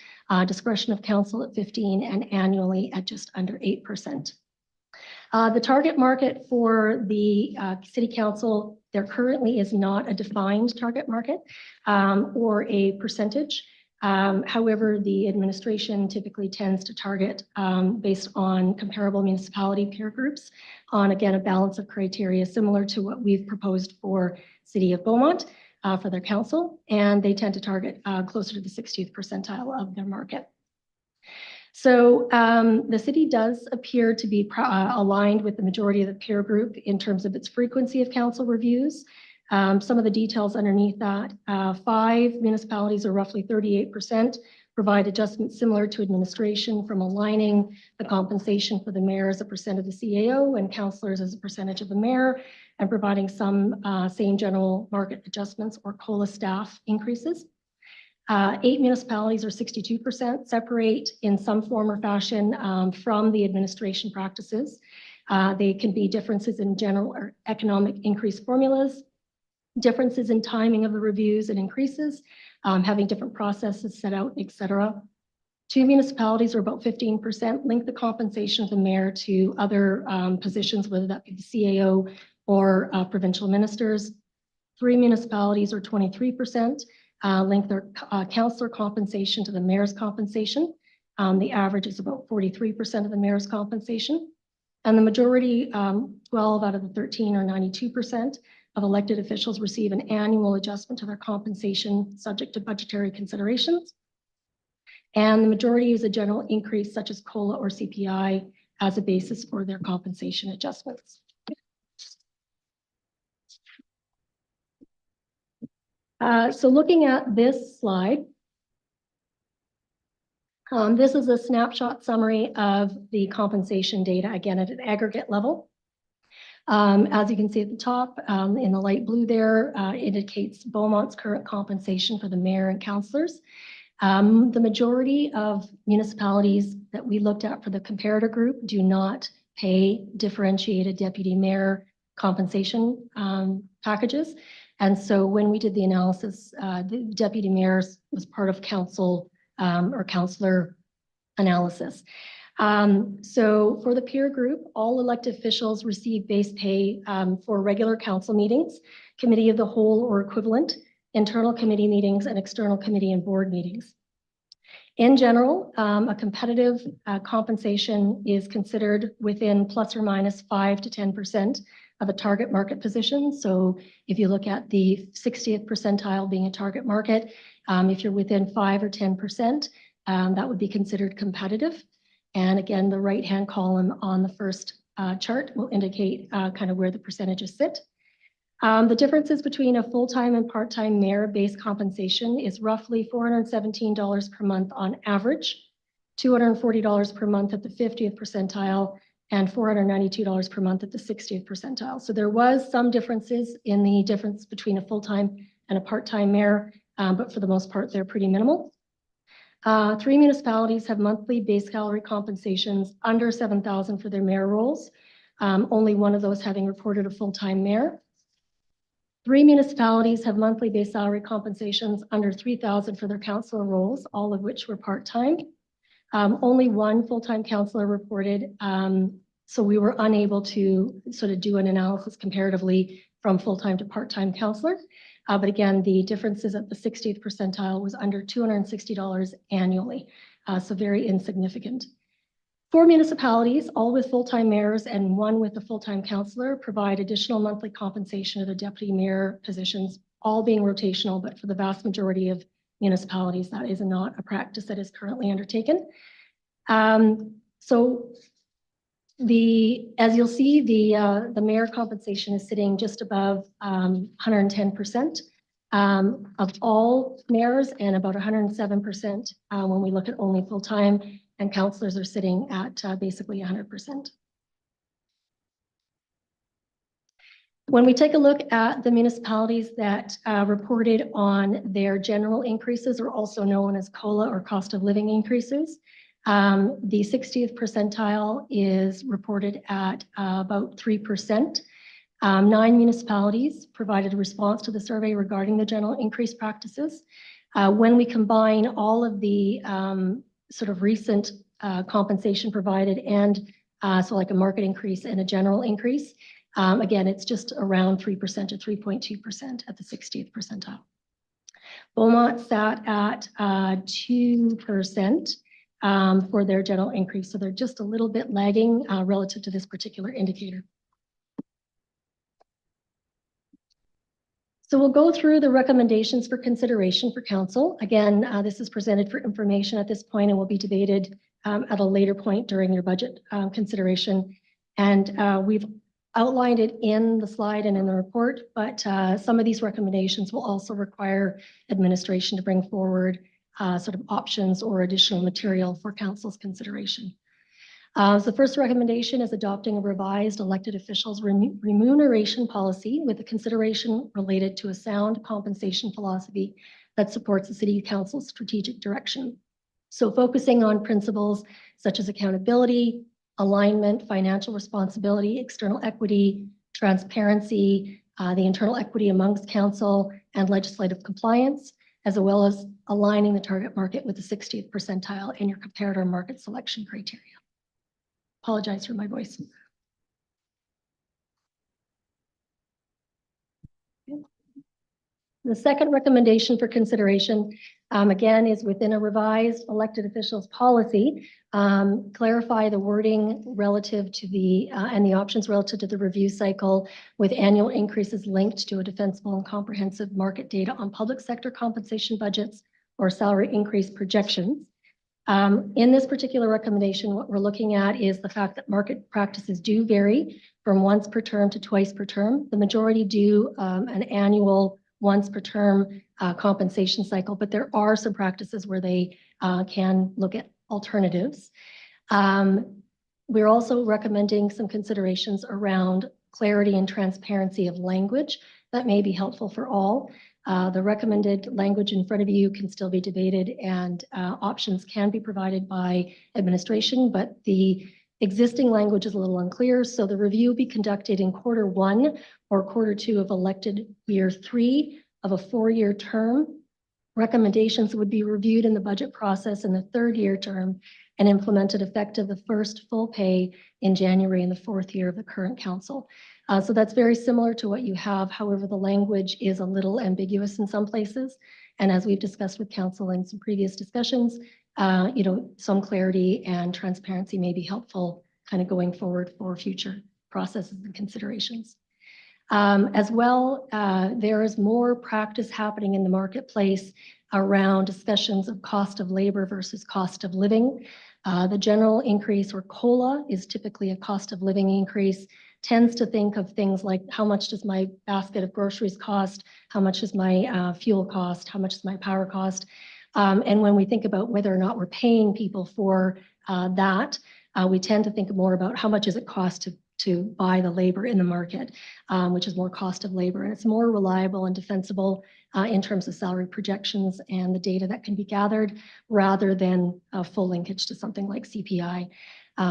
discretion of council at 15%, and annually at just under 8%. The target market for the city council, there currently is not a defined target market or a percentage. However, the administration typically tends to target based on comparable municipality peer groups on, again, a balance of criteria similar to what we've proposed for City of Beaumont for their council, and they tend to target closer to the 60th percentile of their market. So the city does appear to be aligned with the majority of the peer group in terms of its frequency of council reviews. Some of the details underneath that, 5 municipalities, or roughly 38%, provide adjustments similar to administration, from aligning the compensation for the mayor as a percent of the CAO and councillors as a percentage of the mayor, and providing some same general market adjustments or COLA staff increases. 8 municipalities, or 62%, separate in some form or fashion from the administration practices. They can be differences in general or economic increase formulas, differences in timing of the reviews and increases, having different processes set out, et cetera. 2 municipalities, or about 15%, link the compensation of the mayor to other positions, whether that be the CAO or provincial ministers. 3 municipalities, or 23%, link their councillor compensation to the mayor's compensation. The average is about 43% of the mayor's compensation. And the majority, 12 out of the 13, or 92%, of elected officials receive an annual adjustment to their compensation subject to budgetary considerations. And the majority use a general increase such as COLA or CPI as a basis for their compensation adjustments. So looking at this slide, this is a snapshot summary of the compensation data, again, at an aggregate level. As you can see at the top, in the light blue there, indicates Beaumont's current compensation for the mayor and councillors. The majority of municipalities that we looked at for the comparator group do not pay differentiated deputy mayor compensation packages. And so when we did the analysis, the deputy mayor was part of council or councillor analysis. So for the peer group, all elected officials receive base pay for regular council meetings, committee of the whole or equivalent, internal committee meetings, and external committee and board meetings. In general, a competitive compensation is considered within plus or minus 5 to 10% of a target market position. So if you look at the 60th percentile being a target market, if you're within 5 or 10%, that would be considered competitive. And again, the right-hand column on the first chart will indicate kind of where the percentages sit. The differences between a full-time and part-time mayor base compensation is roughly $417 per month on average, $240 per month at the 50th percentile, and $492 per month at the 60th percentile. So there was some differences in the difference between a full-time and a part-time mayor, but for the most part, they're pretty minimal. 3 municipalities have monthly base salary compensations under $7,000 for their mayor roles, only one of those having reported a full-time mayor. 3 municipalities have monthly base salary compensations under $3,000 for their councillor roles, all of which were part-time. Only 1 full-time councillor reported, so we were unable to sort of do an analysis comparatively from full-time to part-time councillor. But again, the differences at the 60th percentile was under $260 annually, so very insignificant. 4 municipalities, all with full-time mayors and 1 with a full-time councillor, provide additional monthly compensation of the deputy mayor positions, all being rotational, but for the vast majority of municipalities, that is not a practice that is currently undertaken. So as you'll see, the mayor compensation is sitting just above 110% of all mayors, and about 107% when we look at only full-time, and councillors are sitting at basically 100%. When we take a look at the municipalities that reported on their general increases, or also known as COLA or cost of living increases, the 60th percentile is reported at about 3%. 9 municipalities provided a response to the survey regarding the general increase practices. When we combine all of the sort of recent compensation provided and so like a market increase and a general increase, again, it's just around 3% to 3.2% at the 60th percentile. Beaumont sat at 2% for their general increase, so they're just a little bit lagging relative to this particular indicator. So we'll go through the recommendations for consideration for council. Again, this is presented for information at this point and will be debated at a later point during your budget consideration. And we've outlined it in the slide and in the report, but some of these recommendations will also require administration to bring forward sort of options or additional material for council's consideration. So the first recommendation is adopting a revised elected officials remuneration policy with a consideration related to a sound compensation philosophy that supports the city council's strategic direction. So focusing on principles such as accountability, alignment, financial responsibility, external equity, transparency, the internal equity amongst council, and legislative compliance, as well as aligning the target market with the 60th percentile in your comparator market selection criteria. Apologize for my voice. The second recommendation for consideration, again, is within a revised elected officials policy. Clarify the wording relative to the, and the options relative to the review cycle with annual increases linked to a defensible and comprehensive market data on public sector compensation budgets or salary increase projections. In this particular recommendation, what we're looking at is the fact that market practices do vary from once per term to twice per term. The majority do an annual once per term compensation cycle, but there are some practices where they can look at alternatives. We're also recommending some considerations around clarity and transparency of language that may be helpful for all. The recommended language in front of you can still be debated, and options can be provided by administration, but the existing language is a little unclear. So the review will be conducted in Q1 or Q2 of elected year 3 of a 4-year term. Recommendations would be reviewed in the budget process in the 3rd year term and implemented effective the first full pay in January in the 4th year of the current council. So that's very similar to what you have. However, the language is a little ambiguous in some places. And as we've discussed with council in some previous discussions, some clarity and transparency may be helpful kind of going forward for future processes and considerations. As well, there is more practice happening in the marketplace around discussions of cost of labor versus cost of living. The general increase, or COLA, is typically a cost of living increase, tends to think of things like how much does my basket of groceries cost, how much is my fuel cost, how much is my power cost. And when we think about whether or not we're paying people for that, we tend to think more about how much does it cost to buy the labor in the market, which is more cost of labor. And it's more reliable and defensible in terms of salary projections and the data that can be gathered rather than a full linkage to something like CPI.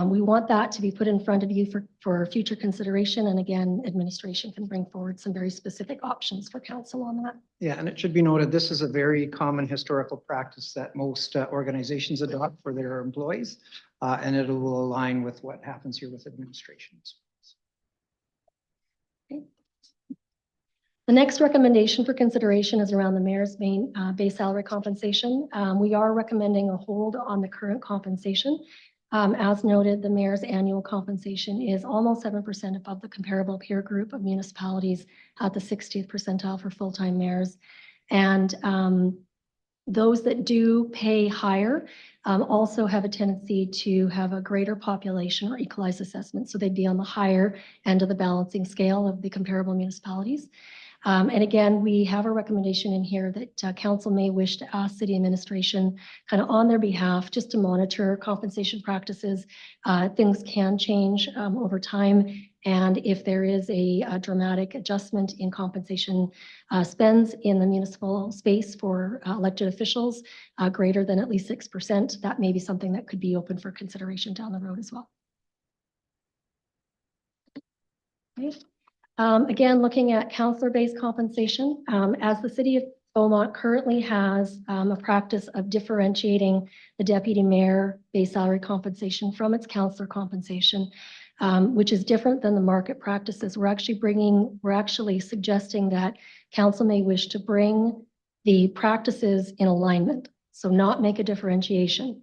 We want that to be put in front of you for future consideration. And again, administration can bring forward some very specific options for council on that. Yeah, and it should be noted, this is a very common historical practice that most organizations adopt for their employees, and it will align with what happens here with administrations. Okay. The next recommendation for consideration is around the mayor's main base salary compensation. We are recommending a hold on the current compensation. As noted, the mayor's annual compensation is almost 7% above the comparable peer group of municipalities at the 60th percentile for full-time mayors. And those that do pay higher also have a tendency to have a greater population or equalized assessment. So they'd be on the higher end of the balancing scale of the comparable municipalities. And again, we have a recommendation in here that council may wish to ask city administration kind of on their behalf just to monitor compensation practices. Things can change over time. And if there is a dramatic adjustment in compensation spends in the municipal space for elected officials greater than at least 6%, that may be something that could be open for consideration down the road as well. Okay. Again, looking at councillor-based compensation, as the city of Beaumont currently has a practice of differentiating the deputy mayor base salary compensation from its councillor compensation, which is different than the market practices. We're actually suggesting that council may wish to bring the practices in alignment, so not make a differentiation.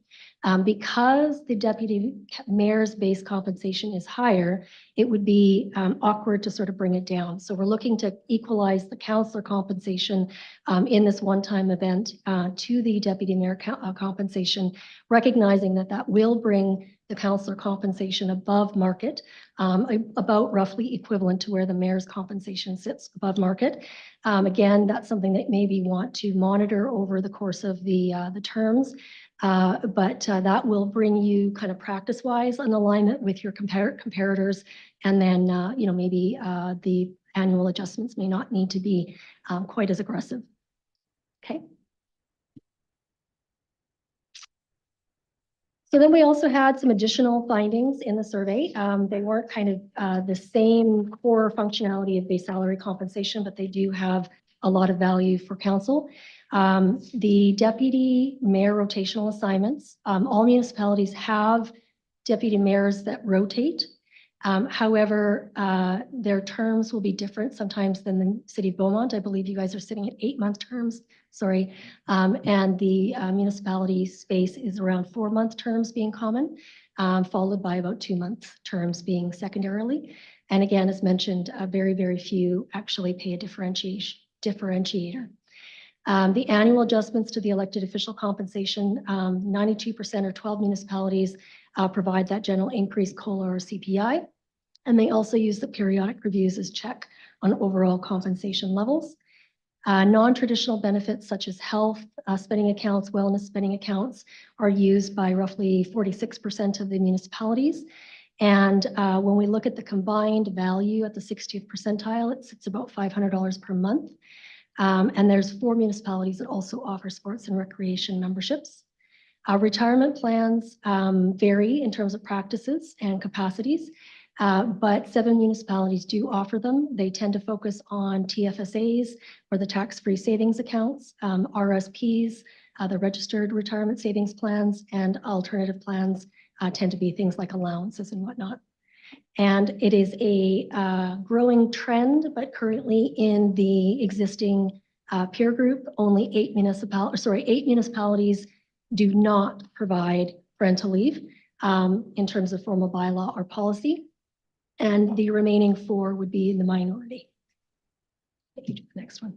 Because the deputy mayor's base compensation is higher, it would be awkward to sort of bring it down. So we're looking to equalize the councillor compensation in this one-time event to the deputy mayor compensation, recognizing that that will bring the councillor compensation above market, about roughly equivalent to where the mayor's compensation sits above market. Again, that's something that maybe want to monitor over the course of the terms. But that will bring you kind of practice-wise an alignment with your comparators, and then maybe the annual adjustments may not need to be quite as aggressive. Okay. So then we also had some additional findings in the survey. They weren't kind of the same core functionality of base salary compensation, but they do have a lot of value for council. The deputy mayor rotational assignments, all municipalities have deputy mayors that rotate. However, their terms will be different sometimes than the city of Beaumont. I believe you guys are sitting at 8-month terms, sorry. And the municipality space is around 4-month terms being common, followed by about 2-month terms being secondarily. And again, as mentioned, very, very few actually pay a differentiator. The annual adjustments to the elected official compensation, 92% or 12 municipalities provide that general increase COLA or CPI. And they also use the periodic reviews as check on overall compensation levels. Non-traditional benefits such as health spending accounts, wellness spending accounts are used by roughly 46% of the municipalities. And when we look at the combined value at the 60th percentile, it sits about $500 per month. And there's 4 municipalities that also offer sports and recreation memberships. Retirement plans vary in terms of practices and capacities, but 7 municipalities do offer them. They tend to focus on TFSAs or the tax-free savings accounts, RSPs, the registered retirement savings plans, and alternative plans tend to be things like allowances and whatnot. And it is a growing trend, but currently in the existing peer group, only 8 municipalities do not provide parental leave in terms of formal bylaw or policy. And the remaining 4 would be in the minority. Thank you. Next one.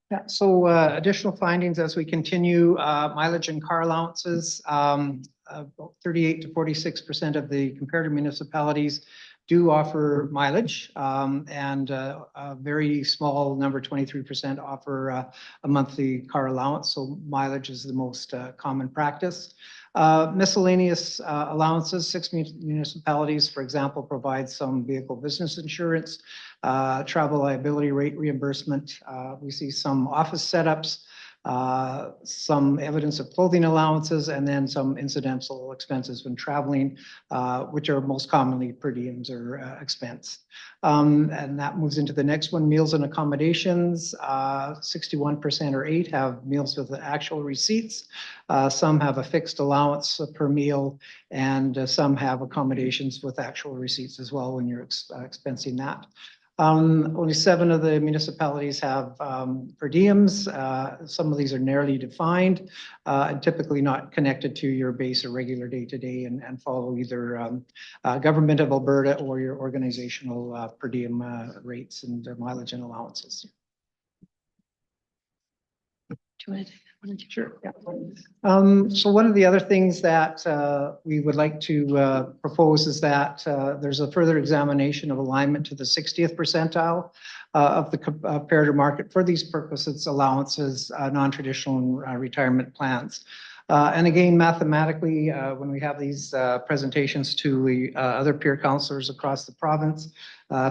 Yeah, so additional findings as we continue, mileage and car allowances, 38 to 46% of the comparative municipalities do offer mileage, and a very small number, 23%, offer a monthly car allowance. So mileage is the most common practice. Miscellaneous allowances, 6 municipalities, for example, provide some vehicle business insurance, travel liability rate reimbursement. We see some office setups, some evidence of clothing allowances, and then some incidental expenses when traveling, which are most commonly per diems or expense. And that moves into the next one, meals and accommodations. 61% or 8 have meals with actual receipts. Some have a fixed allowance per meal, and some have accommodations with actual receipts as well when you're expensing that. Only 7 of the municipalities have per diems. Some of these are narrowly defined and typically not connected to your base or regular day-to-day and follow either Government of Alberta or your organizational per diem rates and mileage and allowances. Sure. Yeah. So one of the other things that we would like to propose is that there's a further examination of alignment to the 60th percentile of the comparator market for these purposes, allowances, non-traditional retirement plans. And again, mathematically, when we have these presentations to the other peer counselors across the province,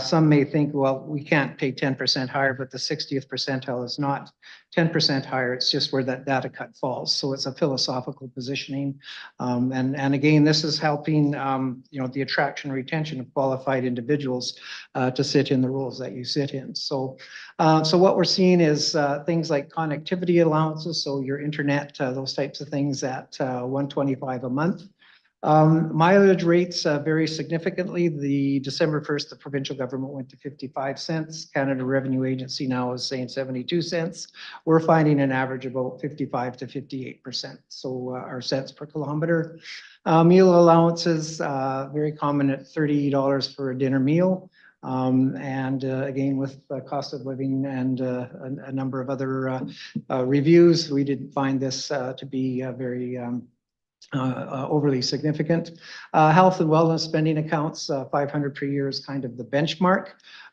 some may think, well, we can't pay 10% higher, but the 60th percentile is not 10% higher. It's just where that data cut falls. So it's a philosophical positioning. And again, this is helping, the attraction and retention of qualified individuals to sit in the roles that you sit in. So what we're seeing is things like connectivity allowances, so your internet, those types of things at $125 a month. Mileage rates vary significantly. The December 1st, the provincial government went to 55 cents. Canada Revenue Agency now is saying 72 cents. We're finding an average about 55 to 58%. So our cents per kilometer. Meal allowances, very common at $30 for a dinner meal. And again, with the cost of living and a number of other reviews, we didn't find this to be very overly significant. Health and wellness spending accounts, 500 per year is kind of the benchmark.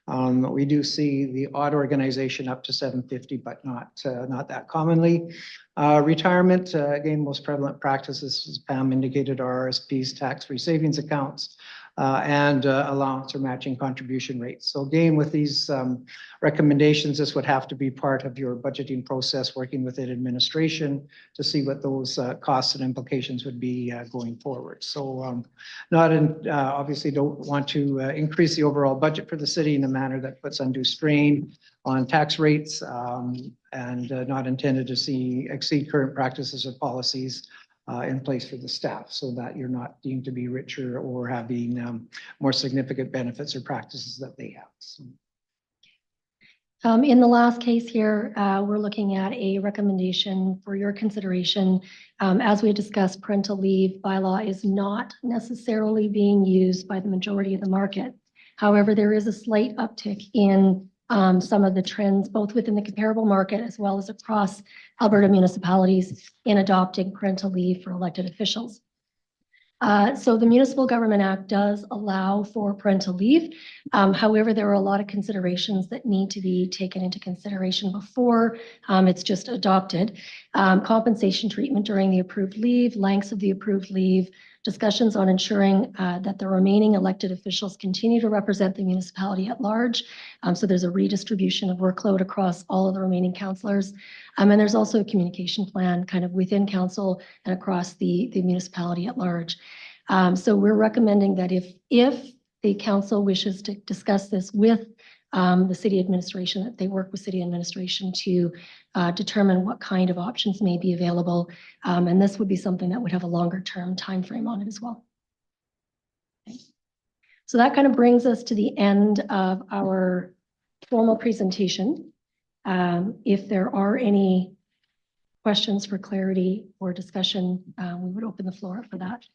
We do see the odd organization up to 750, but not that commonly. Retirement, again, most prevalent practices, as Pam indicated, are RSPs, tax-free savings accounts. and allowance or matching contribution rates. So again, with these recommendations, this would have to be part of your budgeting process, working with administration to see what those costs and implications would be going forward. So obviously don't want to increase the overall budget for the city in a manner that puts undue strain on tax rates, and not intended to exceed current practices or policies in place for the staff, so that you're not deemed to be richer or having more significant benefits or practices that they have. So. In the last case here, we're looking at a recommendation for your consideration. As we discussed, parental leave bylaw is not necessarily being used by the majority of the market. However, there is a slight uptick in some of the trends, both within the comparable market as well as across Alberta municipalities in adopting parental leave for elected officials. So the Municipal Government Act does allow for parental leave. However, there are a lot of considerations that need to be taken into consideration before it's just adopted. Compensation treatment during the approved leave, lengths of the approved leave, discussions on ensuring that the remaining elected officials continue to represent the municipality at large. So there's a redistribution of workload across all of the remaining councillors. And there's also a communication plan kind of within council and across the municipality at large. So we're recommending that if the council wishes to discuss this with the city administration, that they work with city administration to determine what kind of options may be available. And this would be something that would have a longer term timeframe on it as well. Okay. So that kind of brings us to the end of our formal presentation. If there are any questions for clarity or discussion, we would open the floor up for that.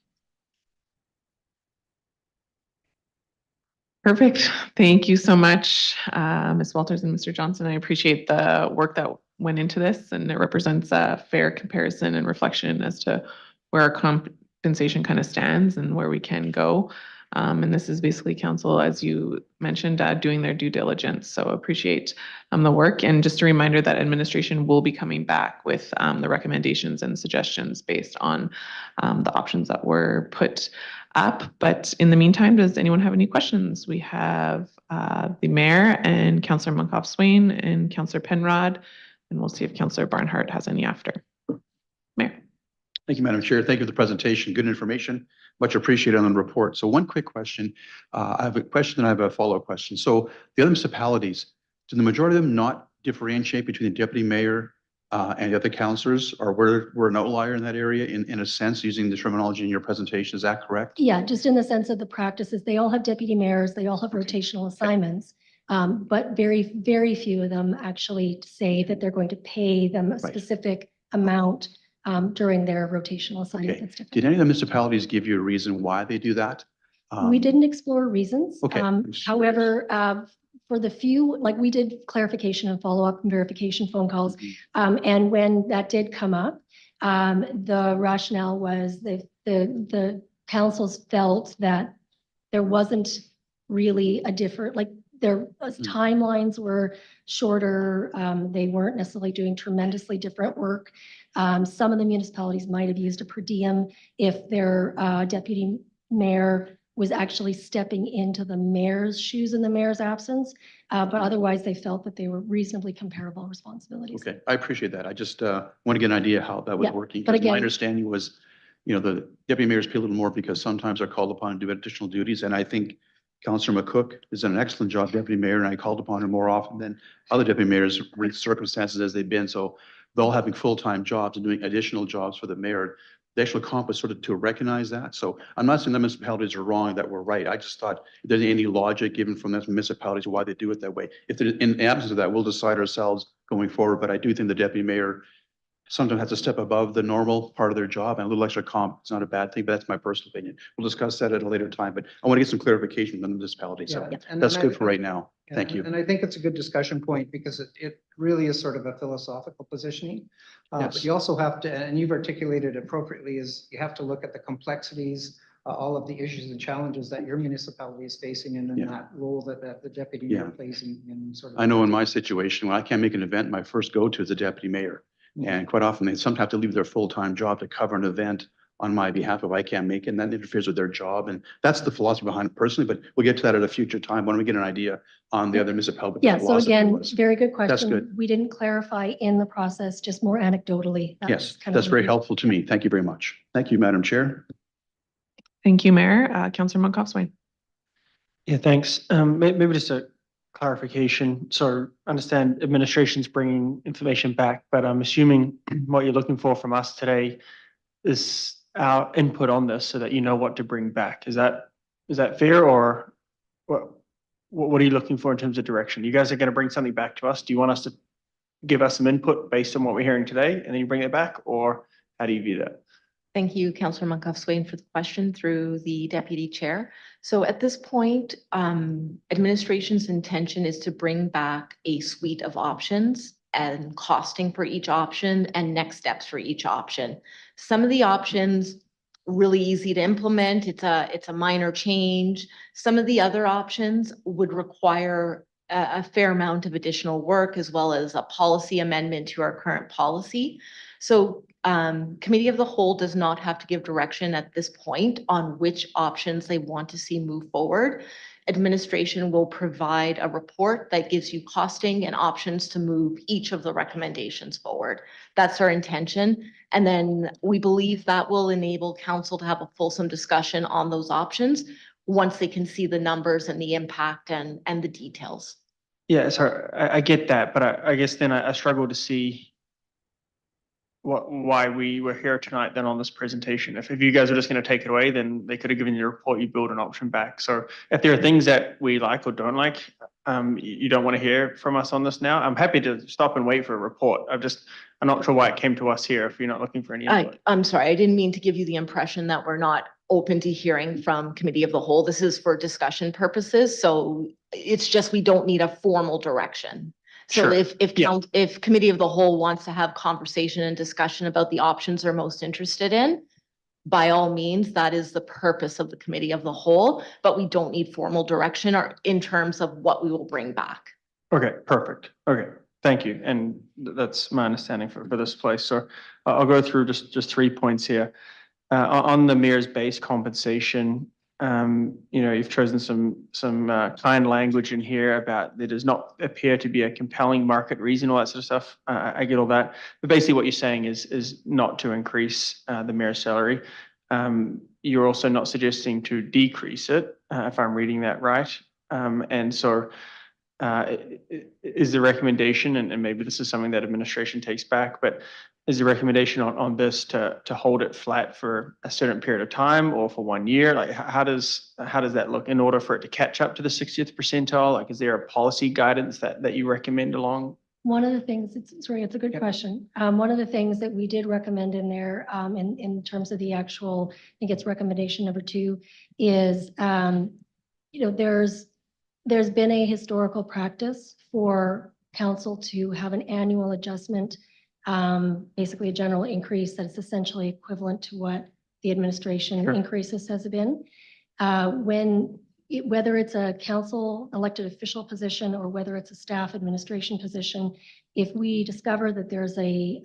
Perfect. Thank you so much, Ms. Walters and Mr. Johnson. I appreciate the work that went into this, and it represents a fair comparison and reflection as to where our compensation kind of stands and where we can go. And this is basically council, as you mentioned, doing their due diligence. So appreciate the work. And just a reminder that administration will be coming back with the recommendations and suggestions based on the options that were put up. But in the meantime, does anyone have any questions? We have the mayor and Councillor Munkoff-Swain and Councillor Penrod, and we'll see if Councillor Barnhart has any after. Mayor. Thank you, Madam Chair. Thank you for the presentation. Good information. Much appreciated on the report. So one quick question. I have a question and I have a follow-up question. So the other municipalities, do the majority of them not differentiate between the deputy mayor and the other councillors, or we're an outlier in that area in a sense, using the terminology in your presentation? Is that correct? Yeah, just in the sense of the practices, they all have deputy mayors, they all have rotational assignments. But very, very few of them actually say that they're going to pay them a specific amount during their rotational assignment. Okay. Did any of the municipalities give you a reason why they do that? We didn't explore reasons. Okay. However, for the few, like we did clarification and follow-up and verification phone calls. And when that did come up, the rationale was the councils felt that there wasn't really a different, like their timelines were shorter. They weren't necessarily doing tremendously different work. Some of the municipalities might have used a per diem if their deputy mayor was actually stepping into the mayor's shoes in the mayor's absence. But otherwise, they felt that they were reasonably comparable responsibilities. Okay, I appreciate that. I just want to get an idea how that was working. But again, my understanding was, the deputy mayors pay a little more because sometimes they're called upon to do additional duties. And I think Councillor McCook has done an excellent job, deputy mayor, and I called upon him more often than other deputy mayors with circumstances as they've been. So they're all having full-time jobs and doing additional jobs for the mayor. The actual comp was sort of to recognize that. So I'm not saying the municipalities are wrong, that we're right. I just thought if there's any logic given from the municipalities why they do it that way. If there, in the absence of that, we'll decide ourselves going forward. But I do think the deputy mayor sometimes has to step above the normal part of their job, and a little extra comp is not a bad thing, but that's my personal opinion. We'll discuss that at a later time, but I want to get some clarification from the municipality. So that's good for right now. Thank you. And I think it's a good discussion point because it really is sort of a philosophical positioning. But you also have to, and you've articulated appropriately, is you have to look at the complexities, all of the issues and challenges that your municipality is facing, and then that role that the deputy mayor plays in sort of. I know in my situation, when I can't make an event, my first go-to is the deputy mayor. And quite often they sometimes have to leave their full-time job to cover an event on my behalf if I can't make it, and that interferes with their job. And that's the philosophy behind it personally, but we'll get to that at a future time when we get an idea on the other municipalities. Yeah, so again, very good question. That's good. We didn't clarify in the process, just more anecdotally. Yes, kind of that's very the- helpful to me. Thank you very much. Thank you, Madam Chair. Thank you, Mayor. Councillor Monkhoff-Swain. Yeah, thanks. Maybe just a clarification. So I understand administration's bringing information back, but I'm assuming what you're looking for from us today is our input on this so that you know what to bring back. Is that fair, or what are you looking for in terms of direction? You guys are going to bring something back to us. Do you want us to give us some input based on what we're hearing today and then you bring it back, or how do you view that? Thank you, Councillor Monkhoff-Swain, for the question through the Deputy Chair. So at this point, administration's intention is to bring back a suite of options and costing for each option and next steps for each option. Some of the options really easy to implement. It's a minor change. Some of the other options would require a fair amount of additional work, as well as a policy amendment to our current policy. So Committee of the Whole does not have to give direction at this point on which options they want to see move forward. Administration will provide a report that gives you costing and options to move each of the recommendations forward. That's our intention. And then we believe that will enable council to have a fulsome discussion on those options once they can see the numbers and the impact and the details. Yeah, sorry, I get that, but I guess then I struggle to see why we were here tonight then on this presentation. If you guys are just going to take it away, then they could have given you a report, you build an option back. So if there are things that we like or don't like, you don't want to hear from us on this now, I'm happy to stop and wait for a report. I'm not sure why it came to us here if you're not looking for any input. I'm sorry, I didn't mean to give you the impression that we're not open to hearing from Committee of the Whole. This is for discussion purposes. So it's just, we don't need a formal direction. So Sure. if Committee of the Whole wants to have conversation and discussion about the options they're most interested in, by all means, that is the purpose of the Committee of the Whole, but we don't need formal direction or in terms of what we will bring back. Okay, perfect. Okay, thank you. And that's my understanding for this place. So I'll go through just 3 points here. On the mayor's base compensation, you've chosen some kind language in here about there does not appear to be a compelling market reason, all that sort of stuff. I get all that. But basically what you're saying is not to increase the mayor's salary. You're also not suggesting to decrease it, if I'm reading that right. And so is the recommendation, and maybe this is something that administration takes back, but is the recommendation on this to hold it flat for a certain period of time or for 1 year? Like how does that look in order for it to catch up to the 60th percentile? Like, is there a policy guidance that you recommend along? One of the things, it's a good question. One of the things that we did recommend in there, in terms of the actual, I think it's recommendation number 2, is, there's been a historical practice for council to have an annual adjustment, basically a general increase that's essentially equivalent to what the administration Sure. increases has been. Whether it's a council elected official position or whether it's a staff administration position, if we discover that there's a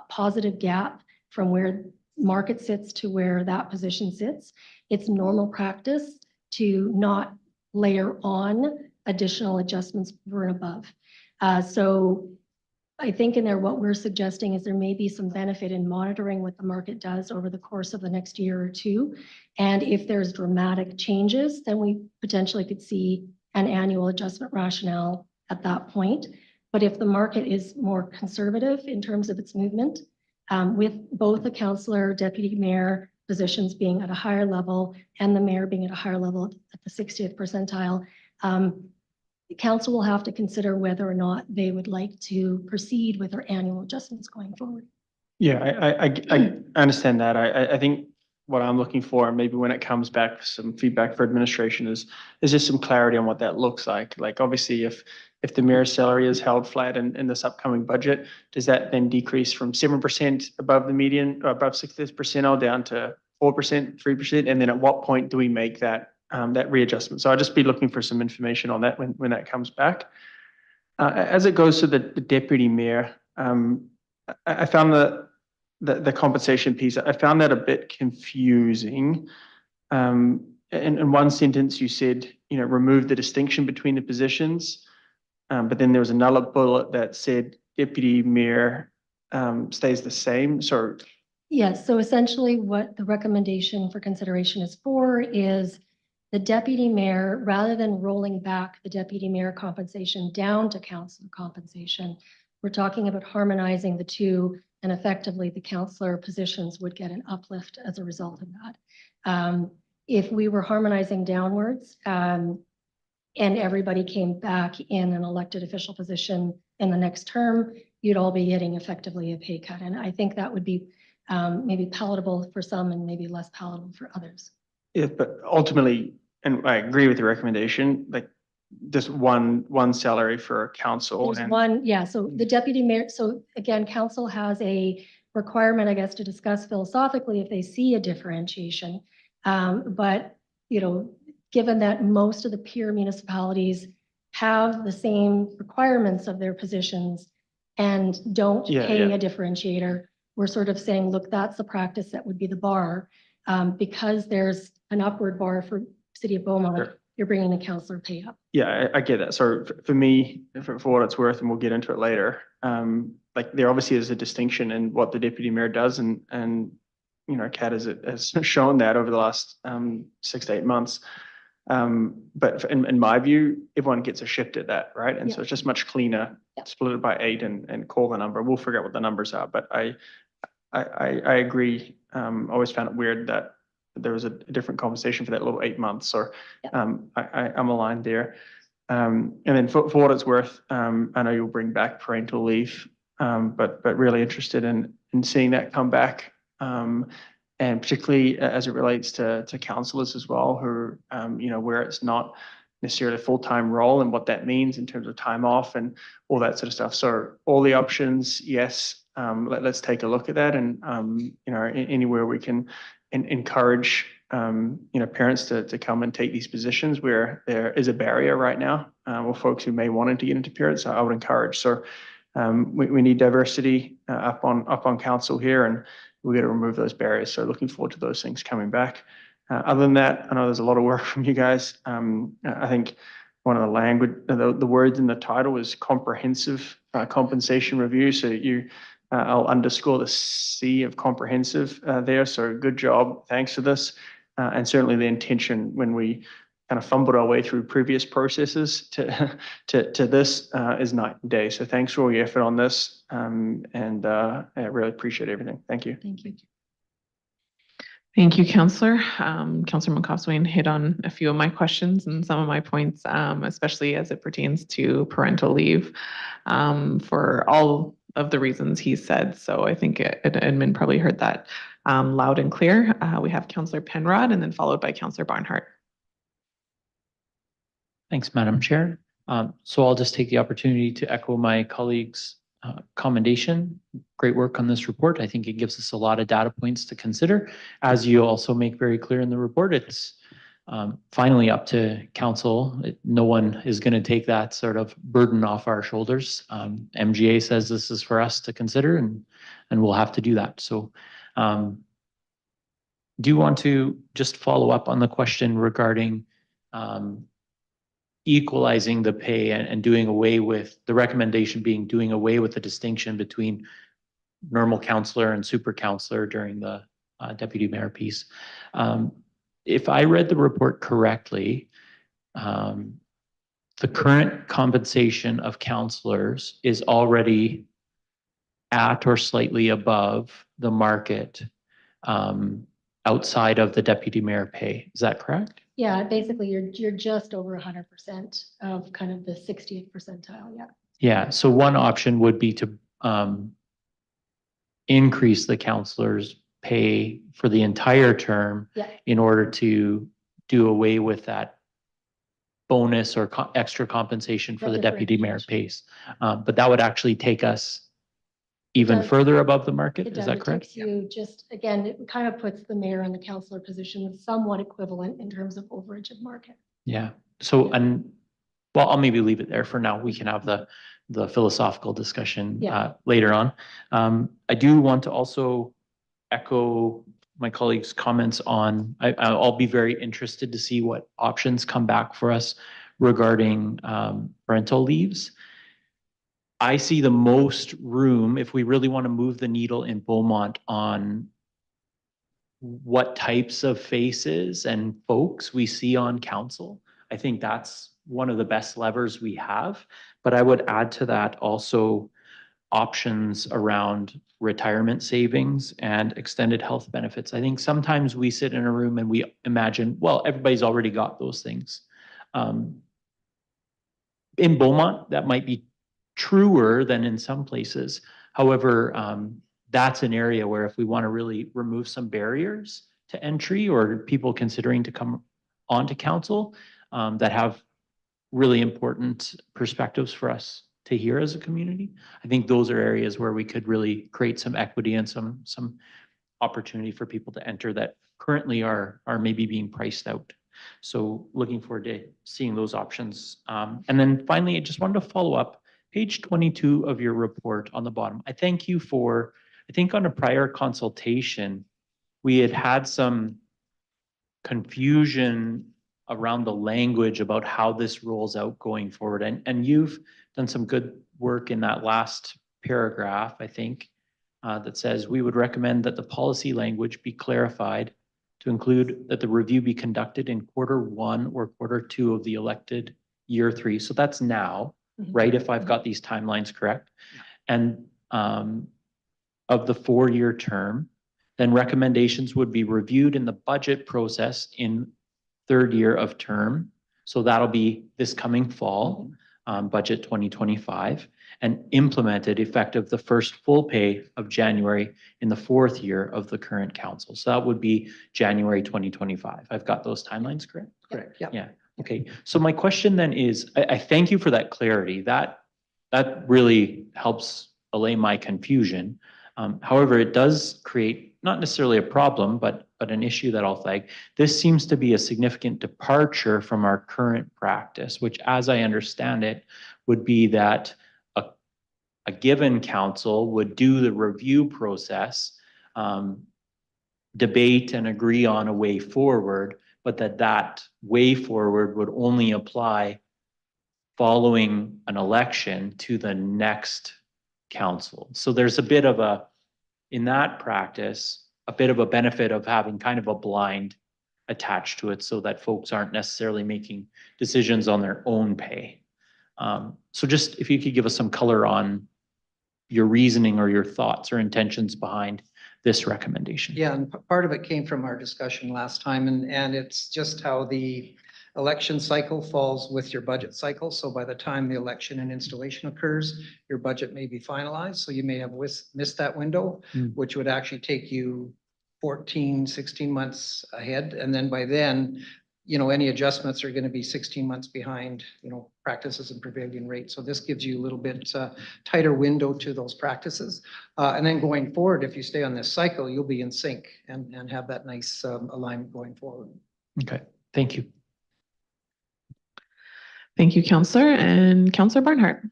positive gap from where market sits to where that position sits, it's normal practice to not layer on additional adjustments over and above. So I think in there, what we're suggesting is there may be some benefit in monitoring what the market does over the course of the next year or 2. And if there's dramatic changes, then we potentially could see an annual adjustment rationale at that point. But if the market is more conservative in terms of its movement, with both the councillor, deputy mayor positions being at a higher level and the mayor being at a higher level at the 60th percentile, the council will have to consider whether or not they would like to proceed with their annual adjustments going forward. Yeah, I understand that. I think what I'm looking for, maybe when it comes back, some feedback for administration is just some clarity on what that looks like. Like obviously if the mayor's salary is held flat in this upcoming budget, does that then decrease from 7% above the median, or above 60th percentile down to 4%, 3%? And then at what point do we make that readjustment? So I'll just be looking for some information on that when that comes back. As it goes to the deputy mayor, I found the compensation piece, I found that a bit confusing. In one sentence, you said, remove the distinction between the positions. But then there was another bullet that said deputy mayor stays the same. So Yes, so essentially what the recommendation for consideration is for is the deputy mayor, rather than rolling back the deputy mayor compensation down to councillor compensation, we're talking about harmonizing the two, and effectively the councillor positions would get an uplift as a result of that. If we were harmonizing downwards, and everybody came back in an elected official position in the next term, you'd all be getting effectively a pay cut. And I think that would be maybe palatable for some and maybe less palatable for others. yeah, but ultimately, and I agree with the recommendation, like just one salary for council. There's And one, yeah, so the deputy mayor, so again, council has a requirement, I guess, to discuss philosophically if they see a differentiation. But, given that most of the peer municipalities have the same requirements of their positions and don't pay a differentiator, we're sort of saying, look, that's the practice that would be the bar. Because there's an upward bar for City of Beaumont, Sure. You're bringing the councillor pay up. yeah, I get that. So for me, for what it's worth, and we'll get into it later, like there obviously is a distinction in what the deputy mayor does, and Kat has shown that over the last 6 to 8 months. But in my view, everyone gets a shift at that, right? And so it's just much cleaner, split it by 8 and call the number. We'll figure out what the numbers are. But I agree. Always found it weird that there was a different compensation for that little 8 months. Or I'm aligned there. And then for what it's worth, I know you'll bring back parental leave, but really interested in seeing that come back. And particularly as it relates to councillors as well, who, where it's not necessarily a full-time role, and what that means in terms of time off and all that sort of stuff. So all the options, yes, let's take a look at that. And, anywhere we can encourage, parents to come and take these positions where there is a barrier right now, or folks who may want to get into parents, I would encourage. So we need diversity up on council here, and we got to remove those barriers. So looking forward to those things coming back. Other than that, I know there's a lot of work from you guys. I think one of the words in the title is comprehensive compensation review. So I'll underscore the C of comprehensive there. So good job. Thanks for this. And certainly the intention when we kind of fumbled our way through previous processes to this is night and day. So thanks for all your effort on this. And I really appreciate everything. Thank you. Thank you. Thank you, Councillor. Councillor McCosswain hit on a few of my questions and some of my points, especially as it pertains to parental leave, for all of the reasons he said. So I think admin probably heard that loud and clear. We have Councillor Penrod and then followed by Councillor Barnhart. Thanks, Madam Chair. So I'll just take the opportunity to echo my colleagues' commendation. Great work on this report. I think it gives us a lot of data points to consider. As you also make very clear in the report, it's finally up to council. No one is going to take that sort of burden off our shoulders. MGA says this is for us to consider, and we'll have to do that. So do you want to just follow up on the question regarding equalizing the pay and doing away with the recommendation being doing away with the distinction between normal councillor and super councillor during the deputy mayor piece? If I read the report correctly, the current compensation of councillors is already at or slightly above the market outside of the deputy mayor pay. Is that correct? Yeah, basically you're just over 100% of kind of the 60th percentile. Yeah. Yeah. So one option would be to increase the councillor's pay for the entire term in order to do away with that bonus or extra compensation for the deputy mayor pays. But that would actually take us even further above the market. Is that correct? It takes you just, again, it kind of puts the mayor and the councillor position somewhat equivalent in terms of overage of market. Yeah. So, well, I'll maybe leave it there for now. We can have the the philosophical discussion Yeah. later on. I do want to also echo my colleagues' comments on, I'll be very interested to see what options come back for us regarding parental leaves. I see the most room if we really want to move the needle in Beaumont on what types of faces and folks we see on council. I think that's one of the best levers we have. But I would add to that also options around retirement savings and extended health benefits. I think sometimes we sit in a room and we imagine, well, everybody's already got those things. In Beaumont, that might be truer than in some places. However, that's an area where if we want to really remove some barriers to entry or people considering to come onto council that have really important perspectives for us to hear as a community, I think those are areas where we could really create some equity and some opportunity for people to enter that currently are maybe being priced out. So looking forward to seeing those options. And then finally, I just wanted to follow up page 22 of your report on the bottom. I thank you for, I think on a prior consultation, we had some confusion around the language about how this rolls out going forward. And you've done some good work in that last paragraph, I think, that says we would recommend that the policy language be clarified to include that the review be conducted in Q1 or Q2 of the elected year 3. So that's now, right? If I've got these timelines correct. And of the 4-year term, then recommendations would be reviewed in the budget process in 3rd year of term. So that'll be this coming fall, budget 2025, and implemented effective the first full pay of January in the 4th year of the current council. So that would be January 2025. I've got those timelines correct? Correct, yeah. Yeah, okay. So my question then is, I thank you for that clarity. That really helps allay my confusion. However, it does create not necessarily a problem, but an issue that I'll flag. This seems to be a significant departure from our current practice, which as I understand it, would be that a given council would do the review process, debate and agree on a way forward, but that way forward would only apply following an election to the next council. So there's a bit of in that practice, a bit of a benefit of having kind of a blind attached to it so that folks aren't necessarily making decisions on their own pay. So just if you could give us some color on your reasoning or your thoughts or intentions behind this recommendation. Yeah, and part of it came from our discussion last time, and it's just how the election cycle falls with your budget cycle. So by the time the election and installation occurs, your budget may be finalized. So you may have missed that window, which would actually take you 14, 16 months ahead. And then by then, any adjustments are going to be 16 months behind, practices and prevailing rate. So this gives you a little bit tighter window to those practices. And then going forward, if you stay on this cycle, you'll be in sync and have that nice alignment going forward. Okay, thank you. Thank you, Councillor. And Councillor Barnhart.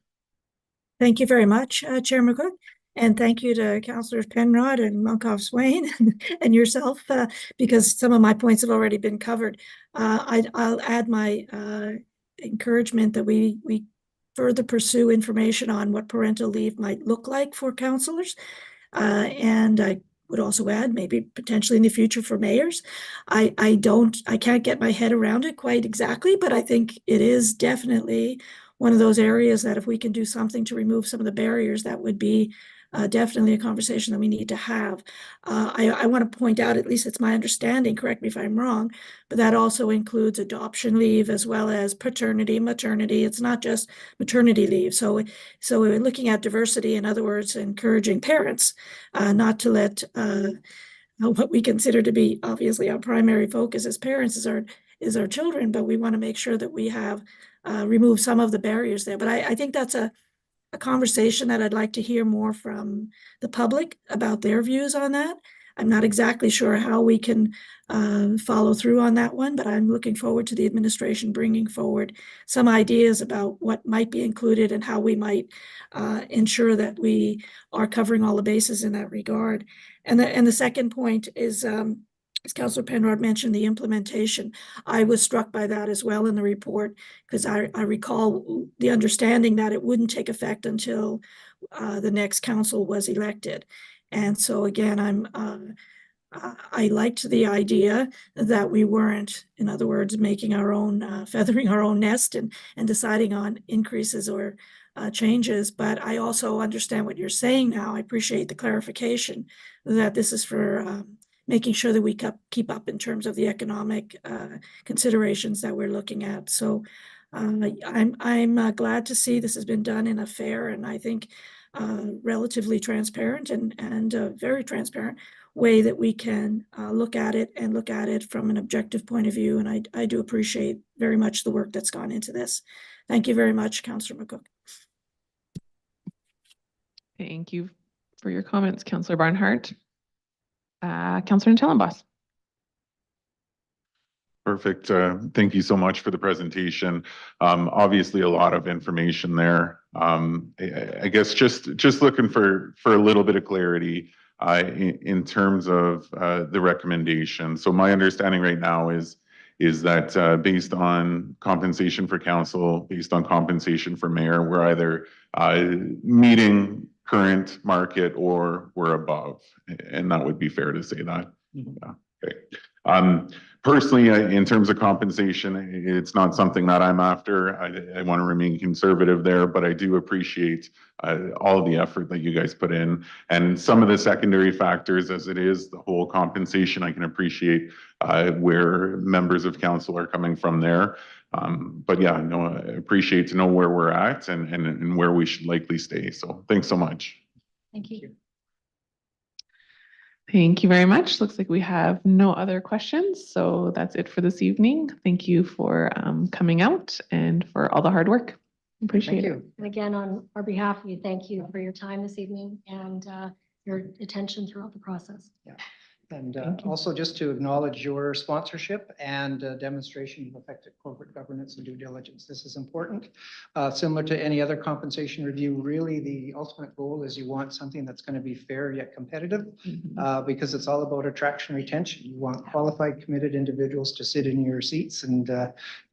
Thank you very much, Chair McCook. And thank you to Councillors Penrod and Monkoff-Swain and yourself, because some of my points have already been covered. I'll add my encouragement that we further pursue information on what parental leave might look like for councillors. And I would also add maybe potentially in the future for mayors. I can't get my head around it quite exactly, but I think it is definitely one of those areas that if we can do something to remove some of the barriers, that would be definitely a conversation that we need to have. I want to point out, at least it's my understanding, correct me if I'm wrong, but that also includes adoption leave as well as paternity, maternity. It's not just maternity leave. So we're looking at diversity, in other words, encouraging parents not to let what we consider to be obviously our primary focus as parents is our children, but we want to make sure that we have removed some of the barriers there. But I think that's a conversation that I'd like to hear more from the public about their views on that. I'm not exactly sure how we can follow through on that one, but I'm looking forward to the administration bringing forward some ideas about what might be included and how we might ensure that we are covering all the bases in that regard. And the second point is, as Councillor Penrod mentioned, the implementation. I was struck by that as well in the report, because I recall the understanding that it wouldn't take effect until the next council was elected. And so again, I liked the idea that we weren't, in other words, making our own, feathering our own nest and deciding on increases or changes. But I also understand what you're saying now. I appreciate the clarification that this is for making sure that we keep up in terms of the economic considerations that we're looking at. So I'm glad to see this has been done in a fair and I think relatively transparent and very transparent way that we can look at it and look at it from an objective point of view. And I do appreciate very much the work that's gone into this. Thank you very much, Councillor McCook. Thank you for your comments, Councillor Barnhart. Councillor Tellenboss. Perfect. Thank you so much for the presentation. Obviously a lot of information there. I guess just looking for a little bit of clarity in terms of the recommendation. So my understanding right now is that based on compensation for council, based on compensation for mayor, we're either meeting current market or we're above, and that would be fair to say that. Yeah. Okay. Personally, in terms of compensation, it's not something that I'm after. I want to remain conservative there, but I do appreciate all of the effort that you guys put in. And some of the secondary factors, as it is, the whole compensation, I can appreciate where members of council are coming from there. But yeah, no, I appreciate to know where we're at and where we should likely stay. So thanks so much. Thank you. Thank you very much. Looks like we have no other questions. So that's it for this evening. Thank you for coming out and for all the hard work. Appreciate it. And again, on our behalf, we thank you for your time this evening and your attention throughout the process. Yeah. And also just to acknowledge your sponsorship and demonstration of effective corporate governance and due diligence. This is important. Similar to any other compensation review, really the ultimate goal is you want something that's going to be fair yet competitive because it's all about attraction and retention. You want qualified, committed individuals to sit in your seats and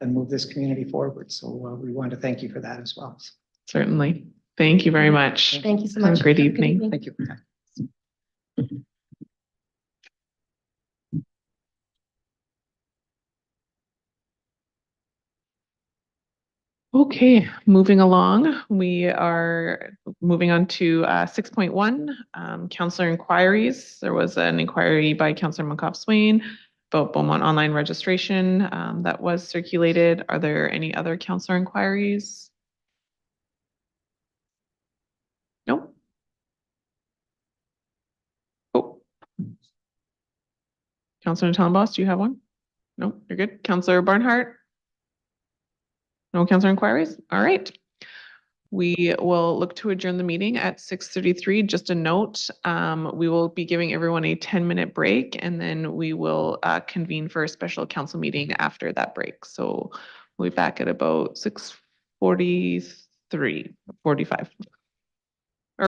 move this community forward. So we want to thank you for that as well. Certainly. Thank you very much. Thank you so Have much. a great Have a good evening. Thank you. Okay, moving along, we are moving on to 6.1, councillor inquiries. There was an inquiry by Councillor Monkoff-Swain about Beaumont online registration that was circulated. Are there any other councillor inquiries? Nope. Oh. Councillor Tellenboss, do you have one? No, you're good. Councillor Barnhart? No councillor inquiries? All right. We will look to adjourn the meeting at 6:33. Just a note, we will be giving everyone a 10-minute break and then we will convene for a special council meeting after that break. So we'll be back at about 6:45.